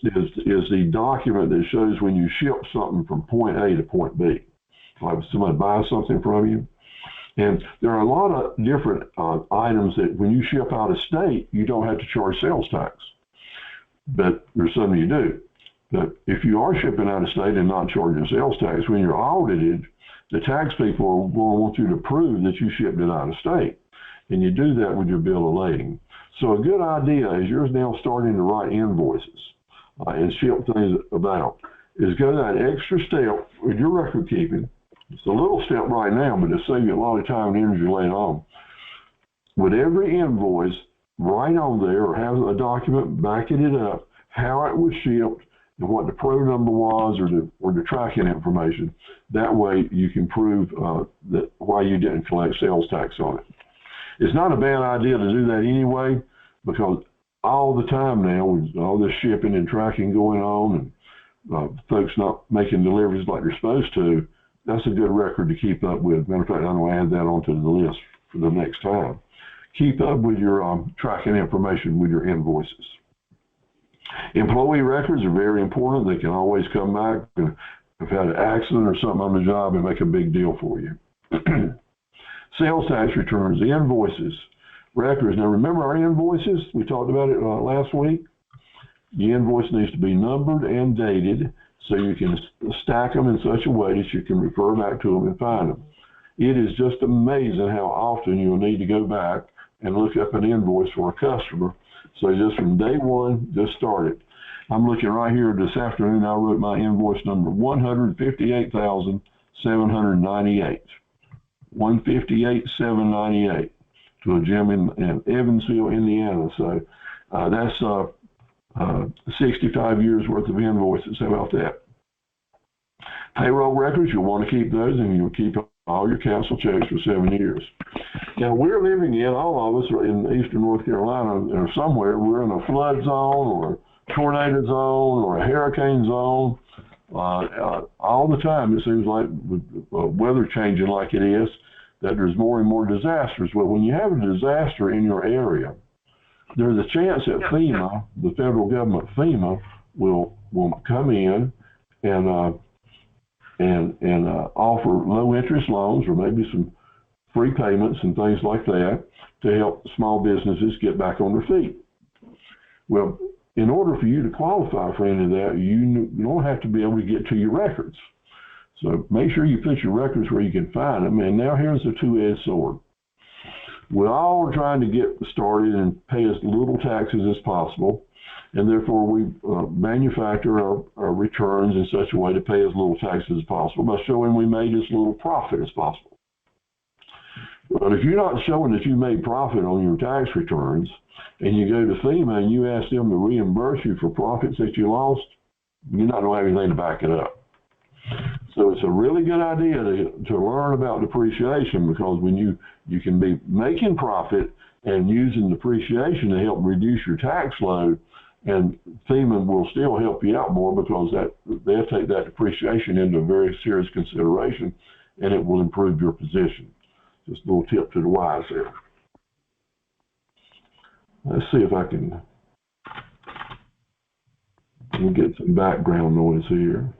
is the document that shows when you ship something from point A to point B. Like if somebody buys something from you. And there are a lot of different items that when you ship out of state, you don't have to charge sales tax. But there's some you do. But if you are shipping out of state and not charging sales tax, when you're audited, the tax people will want you to prove that you shipped it out of state. And you do that with your bill of lading. So a good idea is you're now starting to write invoices and ship things about, is go that extra step with your record keeping. It's a little step right now, but it'll save you a lot of time and energy later on. With every invoice, write on there or have a document backing it up, how it was shipped, and what the pro number was, or the tracking information. That way you can prove that why you didn't collect sales tax on it. It's not a bad idea to do that anyway, because all the time now with all this shipping and tracking going on, and folks not making deliveries like they're supposed to, that's a good record to keep up with. Matter of fact, I'm going to add that onto the list for the next time. Keep up with your tracking information with your invoices. Employee records are very important. They can always come back if you've had an accident or something on the job and make a big deal for you. Sales tax returns, the invoices, records. Now remember our invoices? We talked about it last week. The invoice needs to be numbered and dated so you can stack them in such a way that you can refer back to them and find them. It is just amazing how often you'll need to go back and look up an invoice for a customer. So just from day one, just start it. I'm looking right here this afternoon. I wrote my invoice number 158,798. 158,798 to a gym in Evansville, Indiana. So that's 65 years worth of invoices. How about that? Payroll records, you'll want to keep those, and you'll keep all your cancel checks for 7 years. Now we're living in, all of us are in eastern North Carolina or somewhere, we're in a flood zone or tornado zone or a hurricane zone. All the time, it seems like with weather changing like it is, that there's more and more disasters. Well, when you have a disaster in your area, there's a chance that FEMA, the federal government FEMA, will come in and offer low interest loans or maybe some free payments and things like that to help small businesses get back on their feet. Well, in order for you to qualify for any of that, you don't have to be able to get to your records. So make sure you put your records where you can find them. And now here's the two-edged sword. We all are trying to get started and pay as little taxes as possible, and therefore we manufacture our returns in such a way to pay as little taxes as possible by showing we made as little profit as possible. But if you're not showing that you made profit on your tax returns, and you go to FEMA and you ask them to reimburse you for profits that you lost, you're not going to have anything to back it up. So it's a really good idea to learn about depreciation, because when you can be making profit and using depreciation to help reduce your tax load, and FEMA will still help you out more because they'll take that depreciation into very serious consideration, and it will improve your position. Just a little tip to the wise there. Let's see if I can we'll get some background noise here.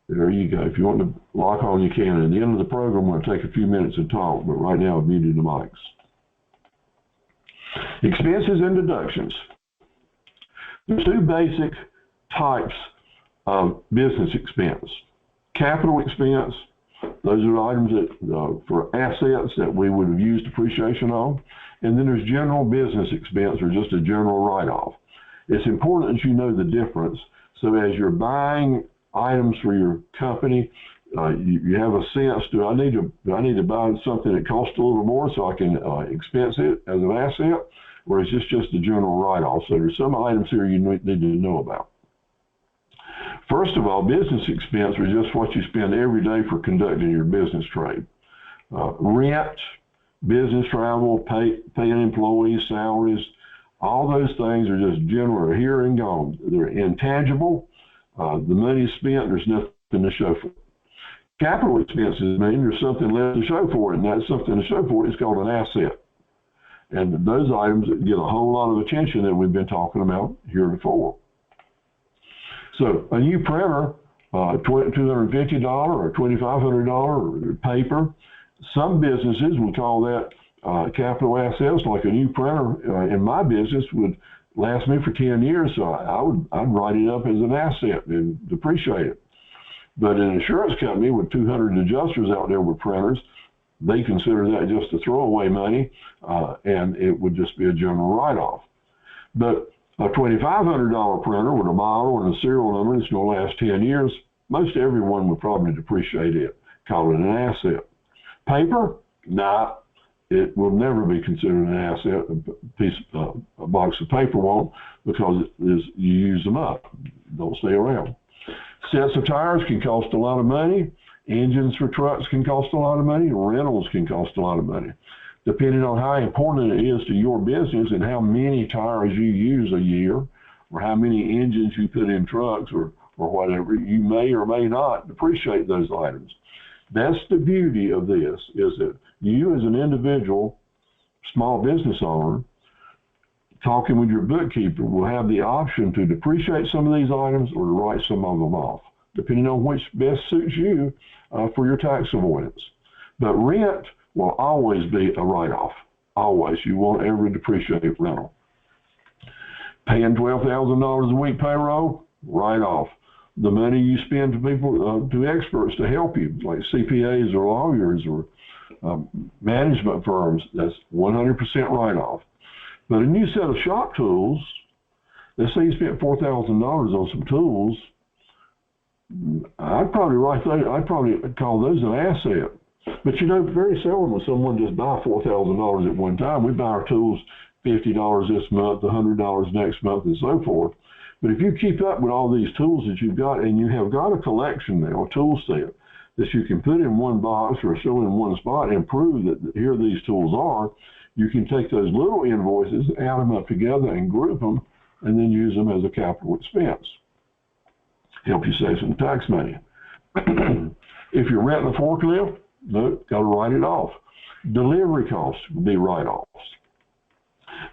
There you go. If you want to lock on, you can. At the end of the program, I'm going to take a few minutes and talk, but right now I've muted the mics. Expenses and deductions. There's two basic types of business expense. Capital expense, those are items that for assets that we would have used depreciation on. And then there's general business expense, or just a general write-off. It's important that you know the difference. So as you're buying items for your company, you have a sense, do I need to buy something that costs a little more so I can expense it as an asset, or is this just a general write-off? So there's some items here you need to know about. First of all, business expense is just what you spend every day for conducting your business trade. Rent, business travel, paying employees, salaries, all those things are just general, here and gone. They're intangible. The money spent, there's nothing to show for it. Capital expenses mean there's something left to show for it, and that's something to show for it is called an asset. And those items get a whole lot of attention that we've been talking about here before. So a new printer, $250 or $2,500 paper. Some businesses would call that capital assets, like a new printer in my business would last me for 10 years, so I'd write it up as an asset and depreciate it. But an insurance company with 200 adjusters out there with printers, they consider that just a throwaway money, and it would just be a general write-off. But a $2,500 printer with a model and a serial number that's going to last 10 years, most everyone would probably depreciate it, call it an asset. Paper? Nah, it will never be considered an asset. A box of paper won't, because you use them up. Don't stay around. Sets of tires can cost a lot of money. Engines for trucks can cost a lot of money. Rentals can cost a lot of money. Depending on how important it is to your business and how many tires you use a year, or how many engines you put in trucks, or whatever, you may or may not depreciate those items. That's the beauty of this, is that you as an individual small business owner, talking with your bookkeeper, will have the option to depreciate some of these items or to write some of them off, depending on which best suits you for your tax avoidance. But rent will always be a write-off. Always. You won't ever depreciate rental. Paying $12,000 a week payroll, write-off. The money you spend to people, to experts to help you, like CPAs or lawyers or management firms, that's 100% write-off. But a new set of shop tools, let's say you spent $4,000 on some tools, I'd probably call those an asset. But you know, very seldom will someone just buy $4,000 at one time. We buy our tools $50 this month, $100 next month, and so forth. But if you keep up with all these tools that you've got, and you have got a collection now, a tool set, that you can put in one box or show in one spot and prove that here these tools are, you can take those little invoices, add them up together and group them, and then use them as a capital expense. Help you save some tax money. If you're renting a forklift, no, got to write it off. Delivery costs would be write-offs.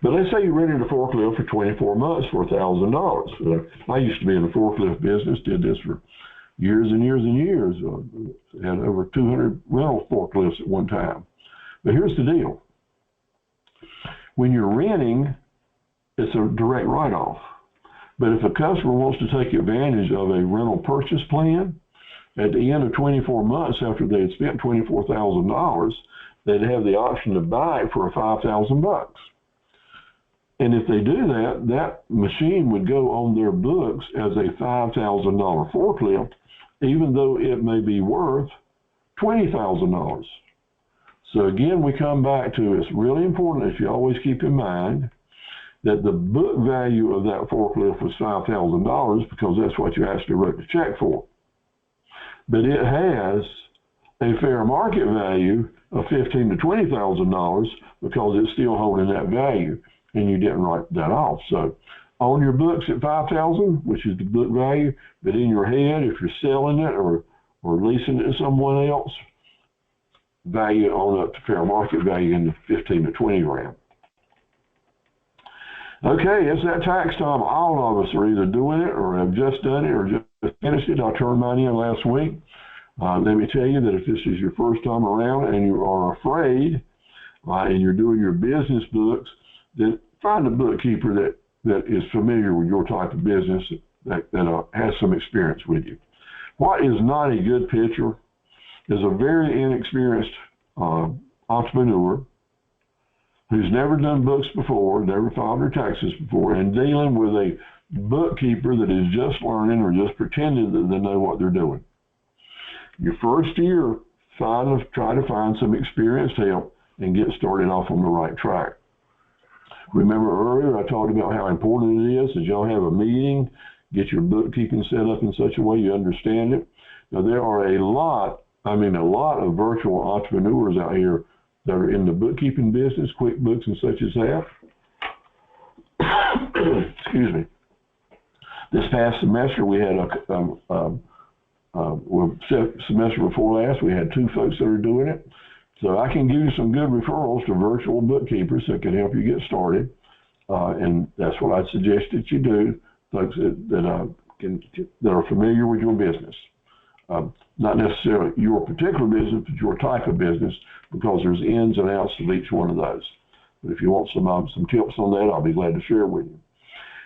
But let's say you rented a forklift for 24 months for $1,000. I used to be in the forklift business, did this for years and years and years. Had over 200 rental forklifts at one time. But here's the deal. When you're renting, it's a direct write-off. But if a customer wants to take advantage of a rental purchase plan, at the end of 24 months after they had spent $24,000, they'd have the option to buy it for $5,000. And if they do that, that machine would go on their books as a $5,000 forklift, even though it may be worth $20,000. So again, we come back to, it's really important that you always keep in mind that the book value of that forklift was $5,000 because that's what you actually wrote the check for. But it has a fair market value of $15,000 to $20,000 because it's still holding that value, and you didn't write that off. So on your books at $5,000, which is the book value, but in your head, if you're selling it or leasing it to someone else, value on up to fair market value in the 15 to 20 grand. Okay, it's that tax time. All of us are either doing it or have just done it or just finished it. I turned mine in last week. Let me tell you that if this is your first time around and you are afraid and you're doing your business books, then find a bookkeeper that is familiar with your type of business, that has some experience with you. What is not a good picture is a very inexperienced entrepreneur who's never done books before, never filed their taxes before, and dealing with a bookkeeper that is just learning or just pretending that they know what they're doing. Your first year, try to find some experienced help and get started off on the right track. Remember earlier I talked about how important it is that y'all have a meeting, get your bookkeeping set up in such a way you understand it. Now there are a lot of virtual entrepreneurs out here that are in the bookkeeping business, QuickBooks and such as that. Excuse me. This past semester we had semester before last, we had 2 folks that are doing it. So I can give you some good referrals to virtual bookkeepers that can help you get started. And that's what I'd suggest that you do, folks that are familiar with your business. Not necessarily your particular business, but your type of business, because there's ins and outs of each one of those. But if you want some tips on that, I'll be glad to share with you.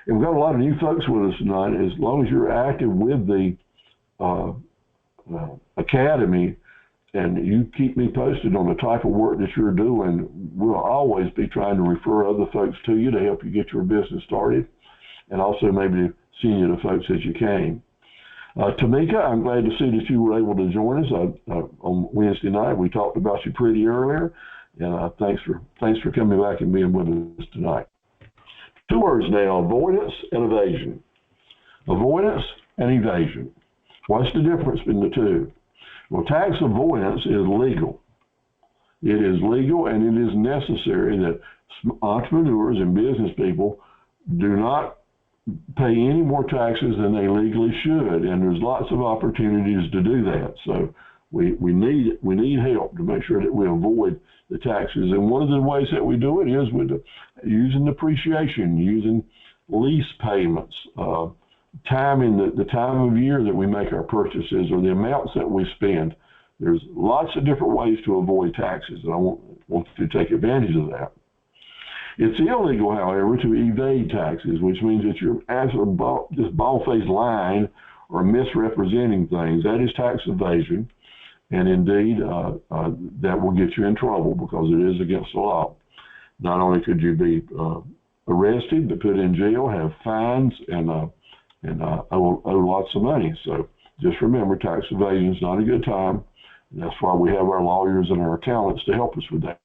And we've got a lot of new folks with us tonight. As long as you're active with the Academy, and you keep me posted on the type of work that you're doing, we'll always be trying to refer other folks to you to help you get your business started, and also maybe send you to folks as you can. Tamika, I'm glad to see that you were able to join us on Wednesday night. We talked about you pretty earlier, and thanks for coming back and being with us tonight. 2 words now: avoidance and evasion. Avoidance and evasion. What's the difference between the two? Well, tax avoidance is legal. It is legal, and it is necessary that entrepreneurs and business people do not pay any more taxes than they legally should, and there's lots of opportunities to do that. So we need help to make sure that we avoid the taxes. And one of the ways that we do it is with using depreciation, using lease payments, timing the time of year that we make our purchases or the amounts that we spend. There's lots of different ways to avoid taxes, and I want to take advantage of that. It's illegal, however, to evade taxes, which means that you're just bald-faced lying or misrepresenting things. That is tax evasion, and indeed that will get you in trouble because it is against the law. Not only could you be arrested, but put in jail, have fines, and owe lots of money. So just remember, tax evasion is not a good time. And that's why we have our lawyers and our accountants to help us with that.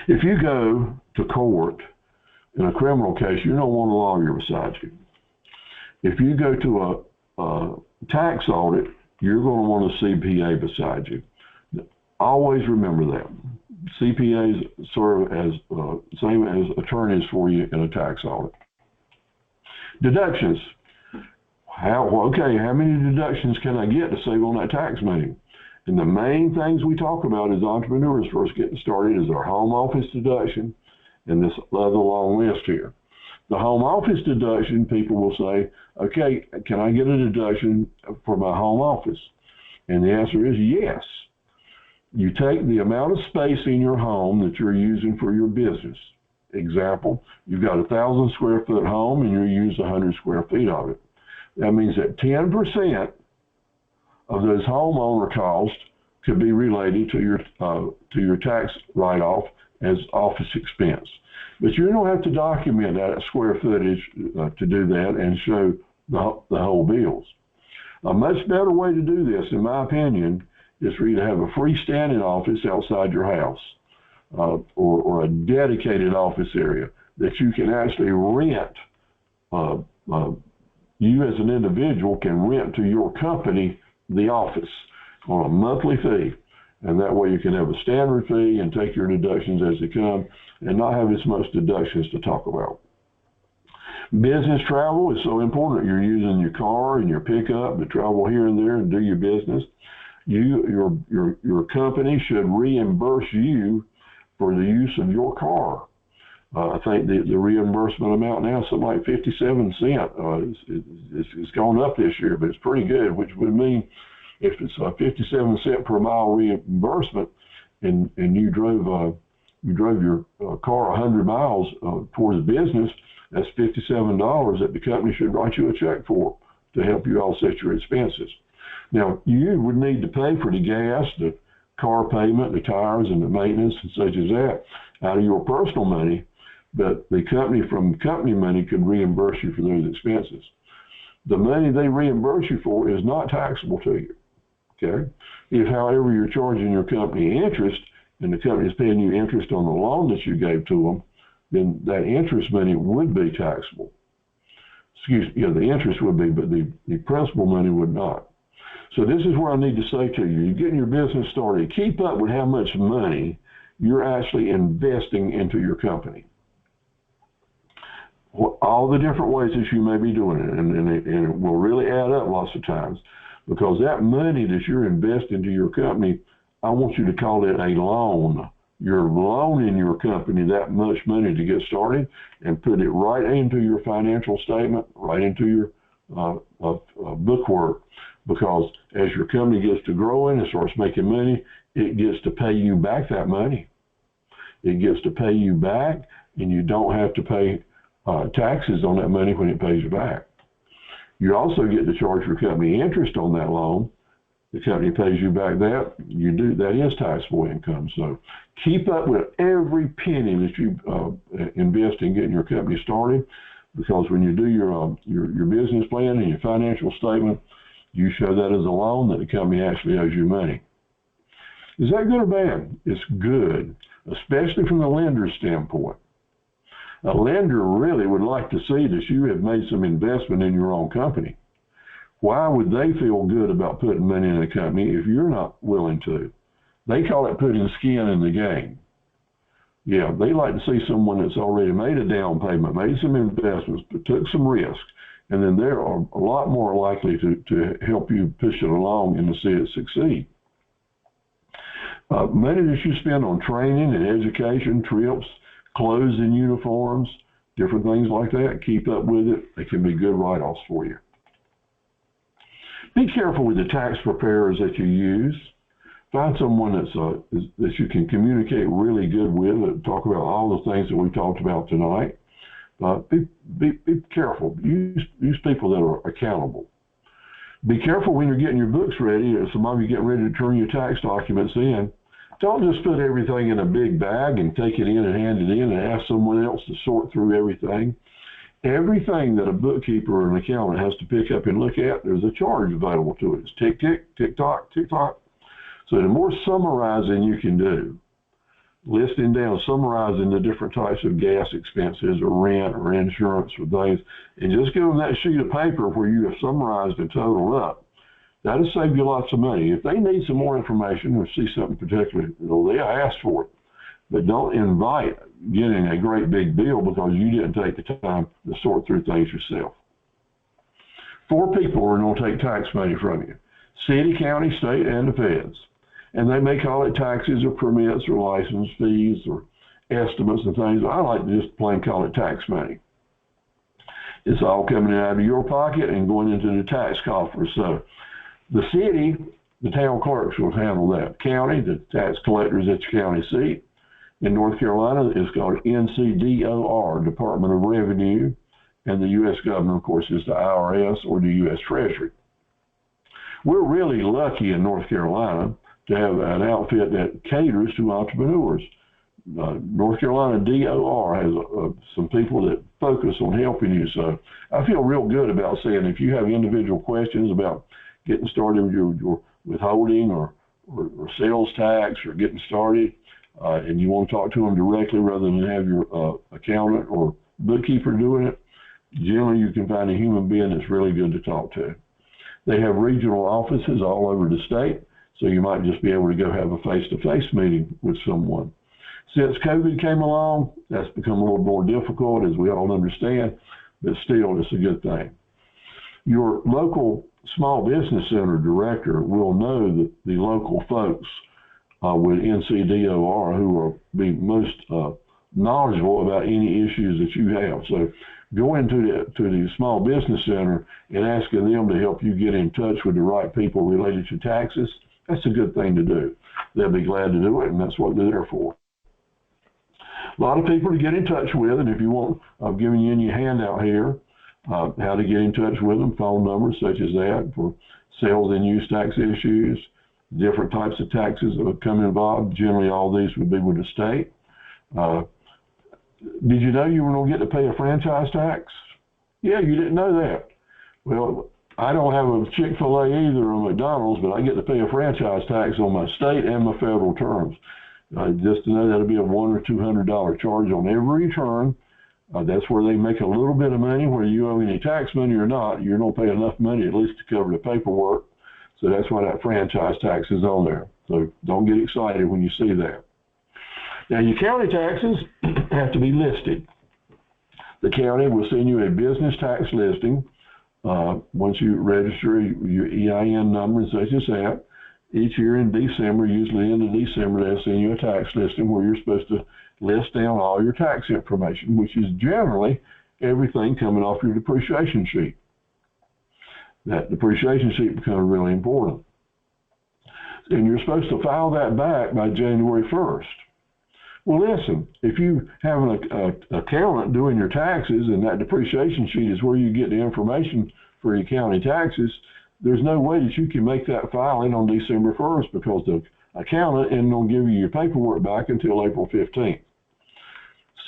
If you go to court in a criminal case, you don't want a lawyer beside you. If you go to a tax audit, you're going to want a CPA beside you. Always remember that. CPAs serve as same as attorneys for you in a tax audit. Deductions. How many deductions can I get to save on that tax money? And the main things we talk about as entrepreneurs first getting started is our home office deduction and this other long list here. The home office deduction, people will say, okay, can I get a deduction for my home office? And the answer is yes. You take the amount of space in your home that you're using for your business. Example, you've got a 1,000 square foot home and you use 100 square feet of it. That means that 10% of those homeowner costs could be related to your tax write-off as office expense. But you don't have to document that square footage to do that and show the whole bills. A much better way to do this, in my opinion, is for you to have a freestanding office outside your house or a dedicated office area that you can actually rent. You as an individual can rent to your company the office on a monthly fee. And that way you can have a standard fee and take your deductions as they come and not have as much deductions to talk about. Business travel is so important. You're using your car and your pickup to travel here and there and do your business. Your company should reimburse you for the use of your car. I think the reimbursement amount now is something like 57 cents. It's gone up this year, but it's pretty good, which would mean if it's a 57 cent per mile reimbursement and you drove your car 100 miles towards business, that's $57 that the company should write you a check for to help you offset your expenses. Now, you would need to pay for the gas, the car payment, the tires, and the maintenance and such as that out of your personal money, but the company from company money could reimburse you for those expenses. The money they reimburse you for is not taxable to you, okay? If, however, you're charging your company interest and the company is paying you interest on the loan that you gave to them, then that interest money would be taxable. The interest would be, but the principal money would not. So this is where I need to say to you, you're getting your business started, keep up with how much money you're actually investing into your company. All the different ways that you may be doing it, and it will really add up lots of times, because that money that you're investing into your company, I want you to call it a loan. You're loaning your company that much money to get started and put it right into your financial statement, right into your bookwork, because as your company gets to growing and starts making money, it gets to pay you back that money. It gets to pay you back, and you don't have to pay taxes on that money when it pays you back. You also get to charge your company interest on that loan. The company pays you back that. That is taxable income. So keep up with every penny that you invest in getting your company started, because when you do your business plan and your financial statement, you show that as a loan that the company actually owes you money. Is that good or bad? It's good, especially from the lender's standpoint. A lender really would like to see that you have made some investment in your own company. Why would they feel good about putting money in a company if you're not willing to? They call it putting skin in the game. Yeah, they like to see someone that's already made a down payment, made some investments, but took some risk, and then they're a lot more likely to help you push it along and to see it succeed. Money that you spend on training and education, trips, clothes and uniforms, different things like that, keep up with it. They can be good write-offs for you. Be careful with the tax preparers that you use. Find someone that you can communicate really good with and talk about all the things that we talked about tonight. Be careful. Use people that are accountable. Be careful when you're getting your books ready, or some of you getting ready to turn your tax documents in. Don't just put everything in a big bag and take it in and hand it in and ask someone else to sort through everything. Everything that a bookkeeper or an accountant has to pick up and look at, there's a charge available to it. It's tick, tick, tick, tock, tick, tock. So the more summarizing you can do, listing down, summarizing the different types of gas expenses or rent or insurance or things, and just give them that sheet of paper where you have summarized and totaled up, that'll save you lots of money. If they need some more information or see something particular, they'll ask for it. but don't invite getting a great big bill because you didn't take the time to sort through things yourself. 4 people are going to take tax money from you: city, county, state, and the feds. And they may call it taxes or permits or license fees or estimates and things. I like to just plain call it tax money. It's all coming out of your pocket and going into the tax coffers. So the city, the town clerks will handle that. County, the tax collectors at your county seat. In North Carolina, it's called NCDOR, Department of Revenue. And the U.S. government, of course, is the IRS or the U.S. Treasury. We're really lucky in North Carolina to have an outfit that caters to entrepreneurs. North Carolina DOR has some people that focus on helping you. So I feel real good about saying if you have individual questions about getting started with your withholding or sales tax or getting started, and you want to talk to them directly rather than have your accountant or bookkeeper doing it, generally you can find a human being that's really good to talk to. They have regional offices all over the state, so you might just be able to go have a face-to-face meeting with someone. Since COVID came along, that's become a little more difficult, as we all understand, but still, it's a good thing. Your local small business center director will know the local folks with NCDOR who will be most knowledgeable about any issues that you have. So go into the small business center and asking them to help you get in touch with the right people related to taxes. That's a good thing to do. They'll be glad to do it, and that's what they're there for. A lot of people to get in touch with, and if you want, I've given you in your handout here how to get in touch with them, phone numbers such as that for sales and use tax issues, different types of taxes that would come involved. Generally, all these would be with the state. Did you know you were going to get to pay a franchise tax? Yeah, you didn't know that. Well, I don't have a Chick-fil-A either or McDonald's, but I get to pay a franchise tax on my state and my federal terms. Just to know that'll be a $100 or $200 charge on every return. That's where they make a little bit of money, whether you owe any tax money or not. You're going to pay enough money at least to cover the paperwork. So that's why that franchise tax is on there. So don't get excited when you see that. Now, your county taxes have to be listed. The county will send you a business tax listing once you register your EIN number and such as that. Each year in December, usually in December, they'll send you a tax listing where you're supposed to list down all your tax information, which is generally everything coming off your depreciation sheet. That depreciation sheet becomes really important. And you're supposed to file that back by January 1st. Well, listen, if you have an accountant doing your taxes and that depreciation sheet is where you get the information for your county taxes, there's no way that you can make that filing on December 1st because the accountant isn't going to give you your paperwork back until April 15th.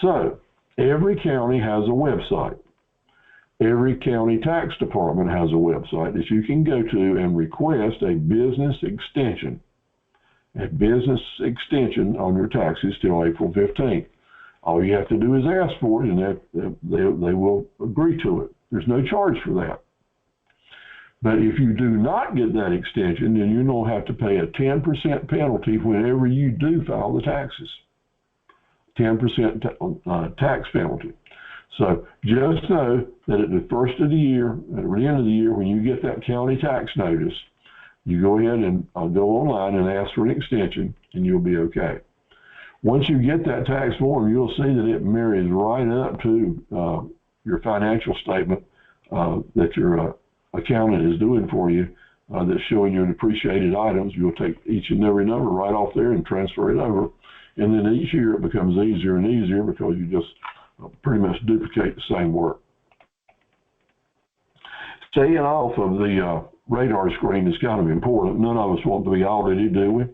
So every county has a website. Every county tax department has a website that you can go to and request a business extension. A business extension on your taxes till April 15th. All you have to do is ask for it, and they will agree to it. There's no charge for that. But if you do not get that extension, then you're going to have to pay a 10% penalty whenever you do file the taxes. 10% tax penalty. So just know that at the first of the year, at the end of the year, when you get that county tax notice, you go ahead and go online and ask for an extension, and you'll be okay. Once you get that tax form, you'll see that it marries right up to your financial statement that your accountant is doing for you that's showing your depreciated items. You'll take each and every number right off there and transfer it over. And then each year it becomes easier and easier because you just pretty much duplicate the same work. Staying off of the radar screen is kind of important. None of us want to be audited, do we?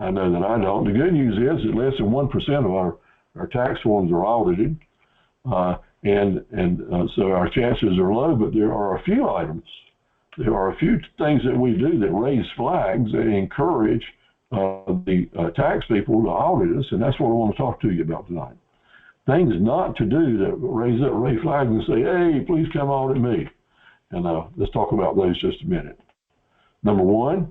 I know that I don't. The good news is that less than 1% of our tax forms are audited. So our chances are low, but there are a few items. There are a few things that we do that raise flags and encourage the tax people to audit us, and that's what I want to talk to you about tonight. Things not to do that raise flags and say, hey, please come audit me. And let's talk about those just a minute. Number one,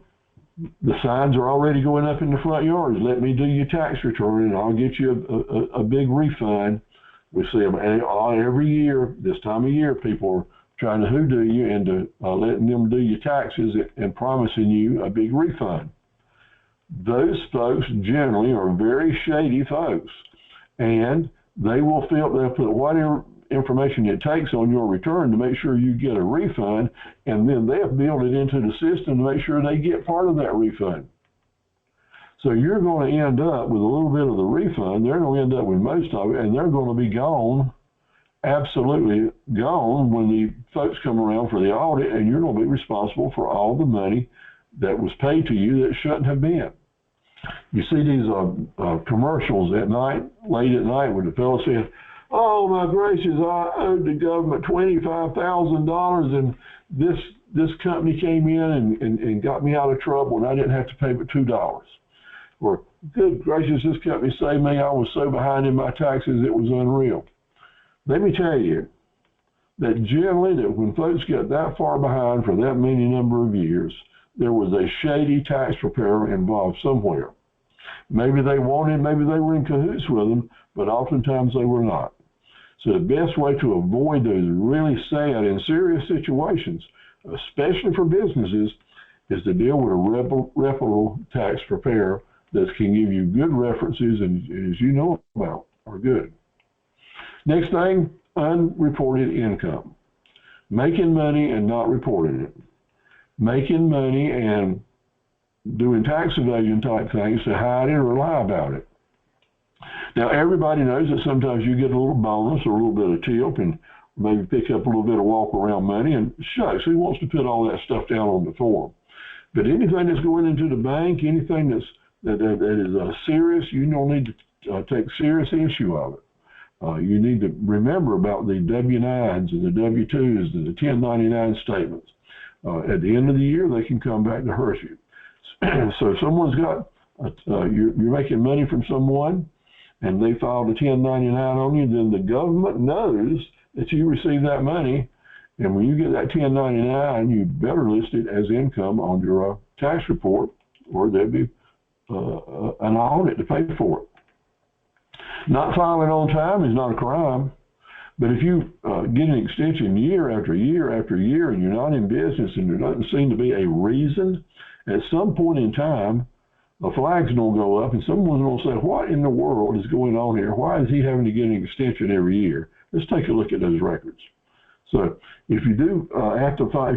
The signs are already going up in the front yards. Let me do your tax return and I'll get you a big refund. We see them every year. This time of year, people are trying to hoodoo you into letting them do your taxes and promising you a big refund. Those folks generally are very shady folks, and they'll put whatever information it takes on your return to make sure you get a refund, and then they'll build it into the system to make sure they get part of that refund. So you're going to end up with a little bit of the refund. They're going to end up with most of it, and they're going to be gone, absolutely gone, when the folks come around for the audit, and you're going to be responsible for all the money that was paid to you that shouldn't have been. You see these commercials at night, late at night, where the fellow says, "Oh my gracious, I owed the government $25,000, and this company came in and got me out of trouble, and I didn't have to pay but $2." Or, "Good gracious, this company saved me. I was so behind in my taxes, it was unreal." Let me tell you that generally, that when folks get that far behind for that many number of years, there was a shady tax preparer involved somewhere. Maybe they wanted, maybe they were in cahoots with them, but oftentimes they were not. So the best way to avoid those really sad and serious situations, especially for businesses, is to deal with a reputable tax preparer that can give you good references and, as you know about, are good. Next thing, unreported income. Making money and not reporting it. Making money and doing tax evasion type things to hide it or lie about it. Now, everybody knows that sometimes you get a little bonus or a little bit of tip and maybe pick up a little bit of walk around money, and shucks, who wants to put all that stuff down on the form? But anything that's going into the bank, anything that is serious, you don't need to take serious issue of it. You need to remember about the W-9s and the W-2s and the 1099 statements. At the end of the year, they can come back to hurt you. So if someone's got, you're making money from someone, and they filed a 1099 on you, then the government knows that you received that money, and when you get that 1099, you better list it as income on your tax report, or there'll be an audit to pay for it. Not filing on time is not a crime, but if you get an extension year after year after year, and you're not in business, and there doesn't seem to be a reason, at some point in time, the flag's going to go up, and someone's going to say, "What in the world is going on here? Why is he having to get an extension every year?" Let's take a look at those records. So if you do have to file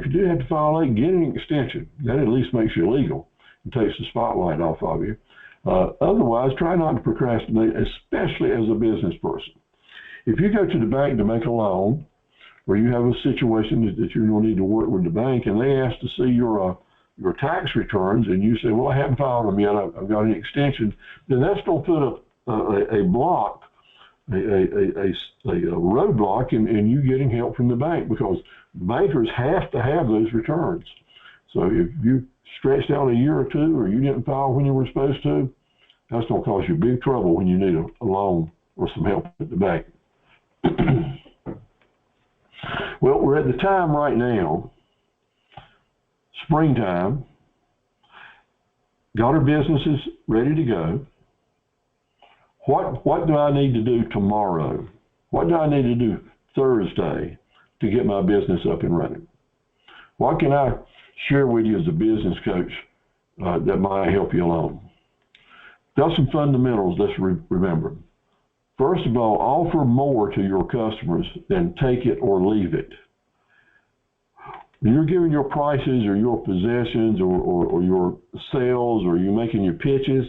late, get an extension. That at least makes you legal and takes the spotlight off of you. Otherwise, try not to procrastinate, especially as a business person. If you go to the bank to make a loan, or you have a situation that you're going to need to work with the bank, and they ask to see your tax returns, and you say, "Well, I haven't filed them yet, I've got an extension," then that's going to put a block, a roadblock in you getting help from the bank, because bankers have to have those returns. So if you stretched out a year or two, or you didn't file when you were supposed to, that's going to cause you big trouble when you need a loan or some help at the bank. Well, we're at the time right now, springtime, got our businesses ready to go. What do I need to do tomorrow? What do I need to do Thursday to get my business up and running? What can I share with you as a business coach that might help you along? Got some fundamentals, let's remember. First of all, offer more to your customers than take it or leave it. When you're giving your prices or your possessions or your sales, or you're making your pitches,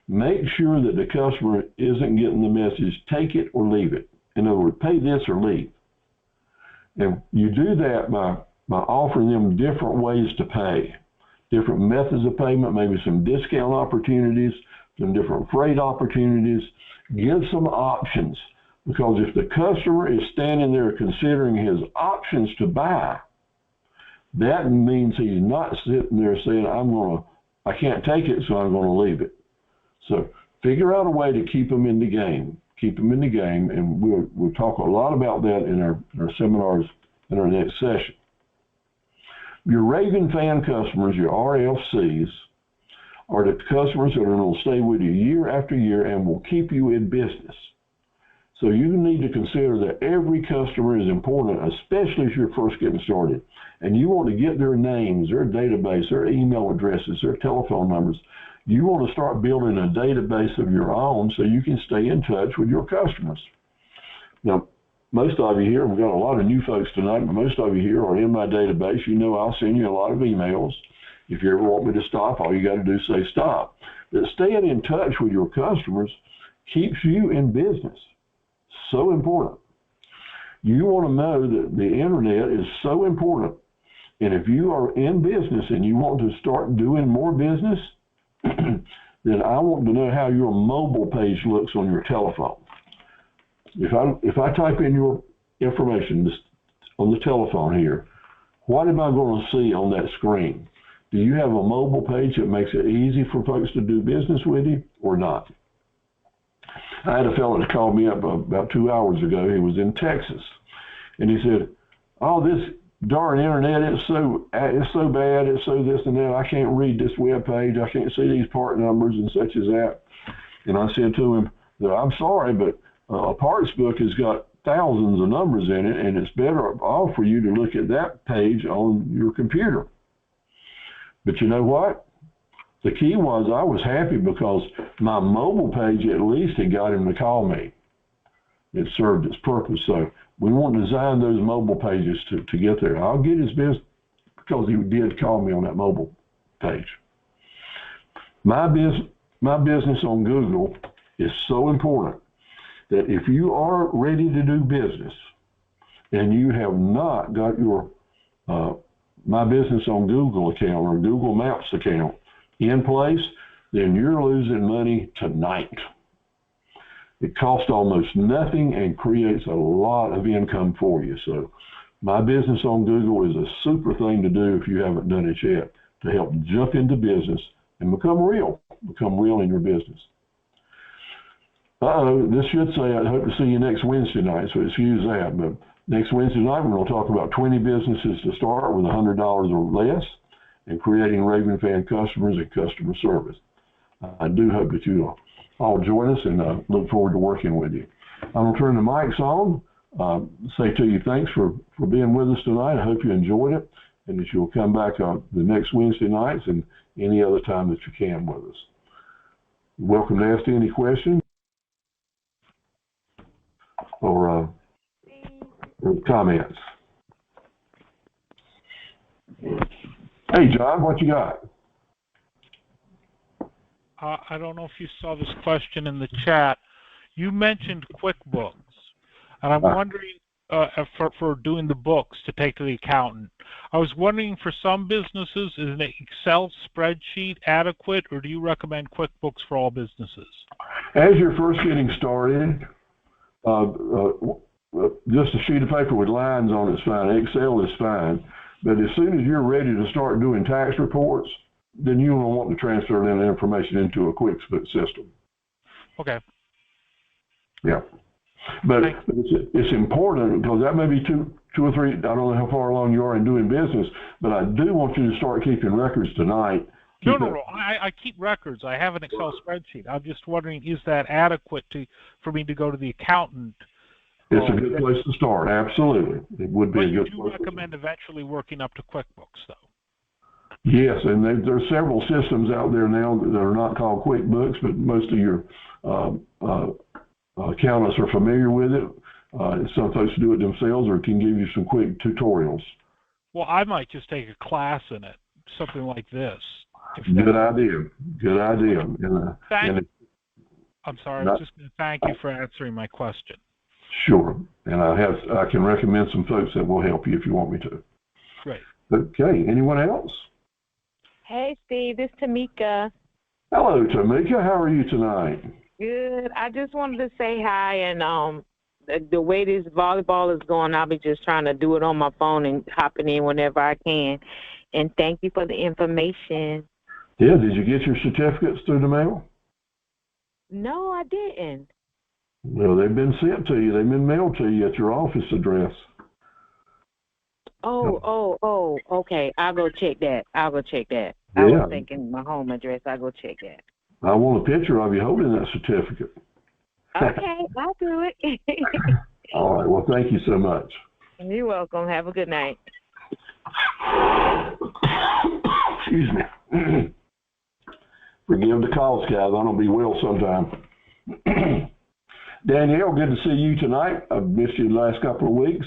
make sure that the customer isn't getting the message, take it or leave it. In other words, pay this or leave. And you do that by offering them different ways to pay, different methods of payment, maybe some discount opportunities, some different freight opportunities. Give some options, because if the customer is standing there considering his options to buy, that means he's not sitting there saying, I can't take it, so I'm going to leave it. So figure out a way to keep them in the game. Keep them in the game, and we'll talk a lot about that in our seminars in our next session. Your raving fan customers, your RLCs, are the customers that are going to stay with you year after year and will keep you in business. So you need to consider that every customer is important, especially if you're first getting started. And you want to get their names, their database, their email addresses, their telephone numbers. You want to start building a database of your own so you can stay in touch with your customers. Now, most of you here, we've got a lot of new folks tonight, but most of you here are in my database. You know I'll send you a lot of emails. If you ever want me to stop, all you got to do is say stop. But staying in touch with your customers keeps you in business. So important. You want to know that the internet is so important. And if you are in business and you want to start doing more business, then I want to know how your mobile page looks on your telephone. If I type in your information on the telephone here, what am I going to see on that screen? Do you have a mobile page that makes it easy for folks to do business with you or not? I had a fellow that called me up about 2 hours ago. He was in Texas, and he said, "Oh, this darn internet, it's so bad, it's so this and that. I can't read this web page. I can't see these part numbers and such as that." And I said to him, "I'm sorry, but a parts book has got thousands of numbers in it, and it's better off for you to look at that page on your computer." But you know what? The key was I was happy because my mobile page at least had got him to call me. It served its purpose. So we want to design those mobile pages to get there. I'll get his business because he did call me on that mobile page. My business on Google is so important that if you are ready to do business and you have not got your My Business on Google account or Google Maps account in place, then you're losing money tonight. It costs almost nothing and creates a lot of income for you. So My Business on Google is a super thing to do if you haven't done it yet, to help jump into business and become real in your business. This should say, I hope to see you next Wednesday night, so excuse that. But next Wednesday night, we're going to talk about 20 businesses to start with $100 or less and creating Raven fan customers and customer service. I do hope that you all join us, and look forward to working with you. I'm going to turn the mics on, say to you thanks for being with us tonight. I hope you enjoyed it, and that you'll come back the next Wednesday nights and any other time that you can with us. You're welcome to ask any questions or comments. Hey, John, what you got? I don't know if you saw this question in the chat. You mentioned QuickBooks, and I'm wondering for doing the books to take to the accountant. I was wondering, for some businesses, is an Excel spreadsheet adequate, or do you recommend QuickBooks for all businesses? As you're first getting started, just a sheet of paper with lines on it is fine. Excel is fine. But as soon as you're ready to start doing tax reports, then you will want to transfer that information into a QuickBooks system. Okay. Yeah. But it's important, because that may be two or three, I don't know how far along you are in doing business, but I do want you to start keeping records tonight. No. I keep records. I have an Excel spreadsheet. I'm just wondering, is that adequate for me to go to the accountant? It's a good place to start. Absolutely. It would be a good place. But you do recommend eventually working up to QuickBooks, though? Yes, and there's several systems out there now that are not called QuickBooks, but most of your accountants are familiar with it. Some folks do it themselves or can give you some quick tutorials. Well, I might just take a class in it, something like this. Good idea. Good idea. I'm sorry, I was just going to thank you for answering my question. Sure, and I can recommend some folks that will help you if you want me to. Great. Okay, anyone else? Hey, Steve, this is Tamika. Hello, Tamika. How are you tonight? Good. I just wanted to say hi, and the way this volleyball is going, I'll be just trying to do it on my phone and hopping in whenever I can. And thank you for the information. Yeah, did you get your certificates through the mail? No, I didn't. Well, they've been sent to you. They've been mailed to you at your office address. Oh, okay. I'll go check that. I was Yeah. thinking my home address. I'll go check that. I want a picture of you holding that certificate. Okay, I'll do it. All right. Well, thank you so much. You're welcome. Have a good night. Excuse me. Forgive the calls, guys. I don't be well sometime. Danielle, good to see you tonight. I've missed you the last couple of weeks.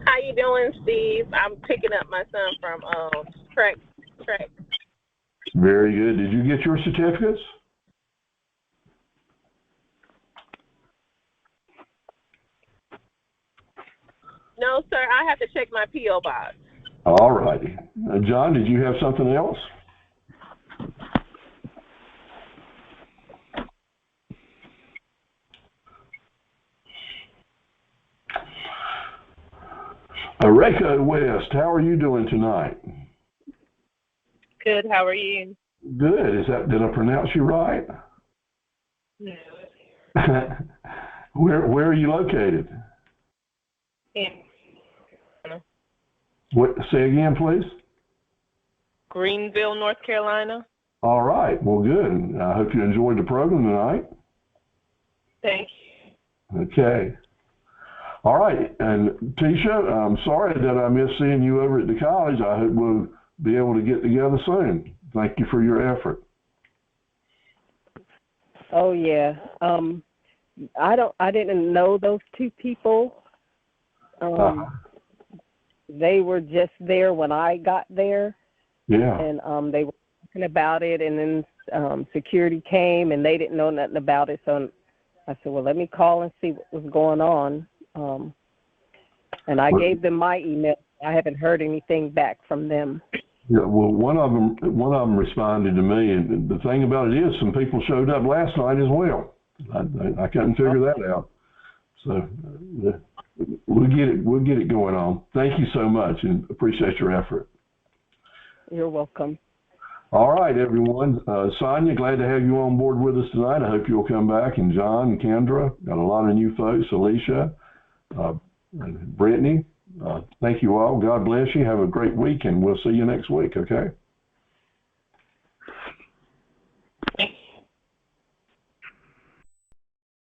How you doing, Steve? I'm picking up my son from track. Very good. Did you get your certificates? No, sir. I have to check my P.O. box. All righty. John, did you have something else? Reka West, how are you doing tonight? Good. How are you? Good. Did I pronounce you right? No. Where are you located? What? Say again, please. Greenville, North Carolina. All right. Well, good. I hope you enjoyed the program tonight. Thank you. Okay. All right. And Tisha, I'm sorry that I missed seeing you over at the college. I hope we'll be able to get together soon. Thank you for your effort. Oh yeah. I didn't know those two people. They were just there when I got there. Yeah. And they were talking about it, and then security came, and they didn't know nothing about it. So I said, well, let me call and see what was going on. And I gave them my email. I haven't heard anything back from them. Yeah, well, one of them responded to me, and the thing about it is, some people showed up last night as well. I couldn't figure that out. So we'll get it going on. Thank you so much, and appreciate your effort. You're welcome. All right, everyone. Sonia, glad to have you on board with us tonight. I hope you'll come back. And John and Kendra, got a lot of new folks. Alicia, and Brittany. Thank you all. God bless you. Have a great week, and we'll see you next week, okay?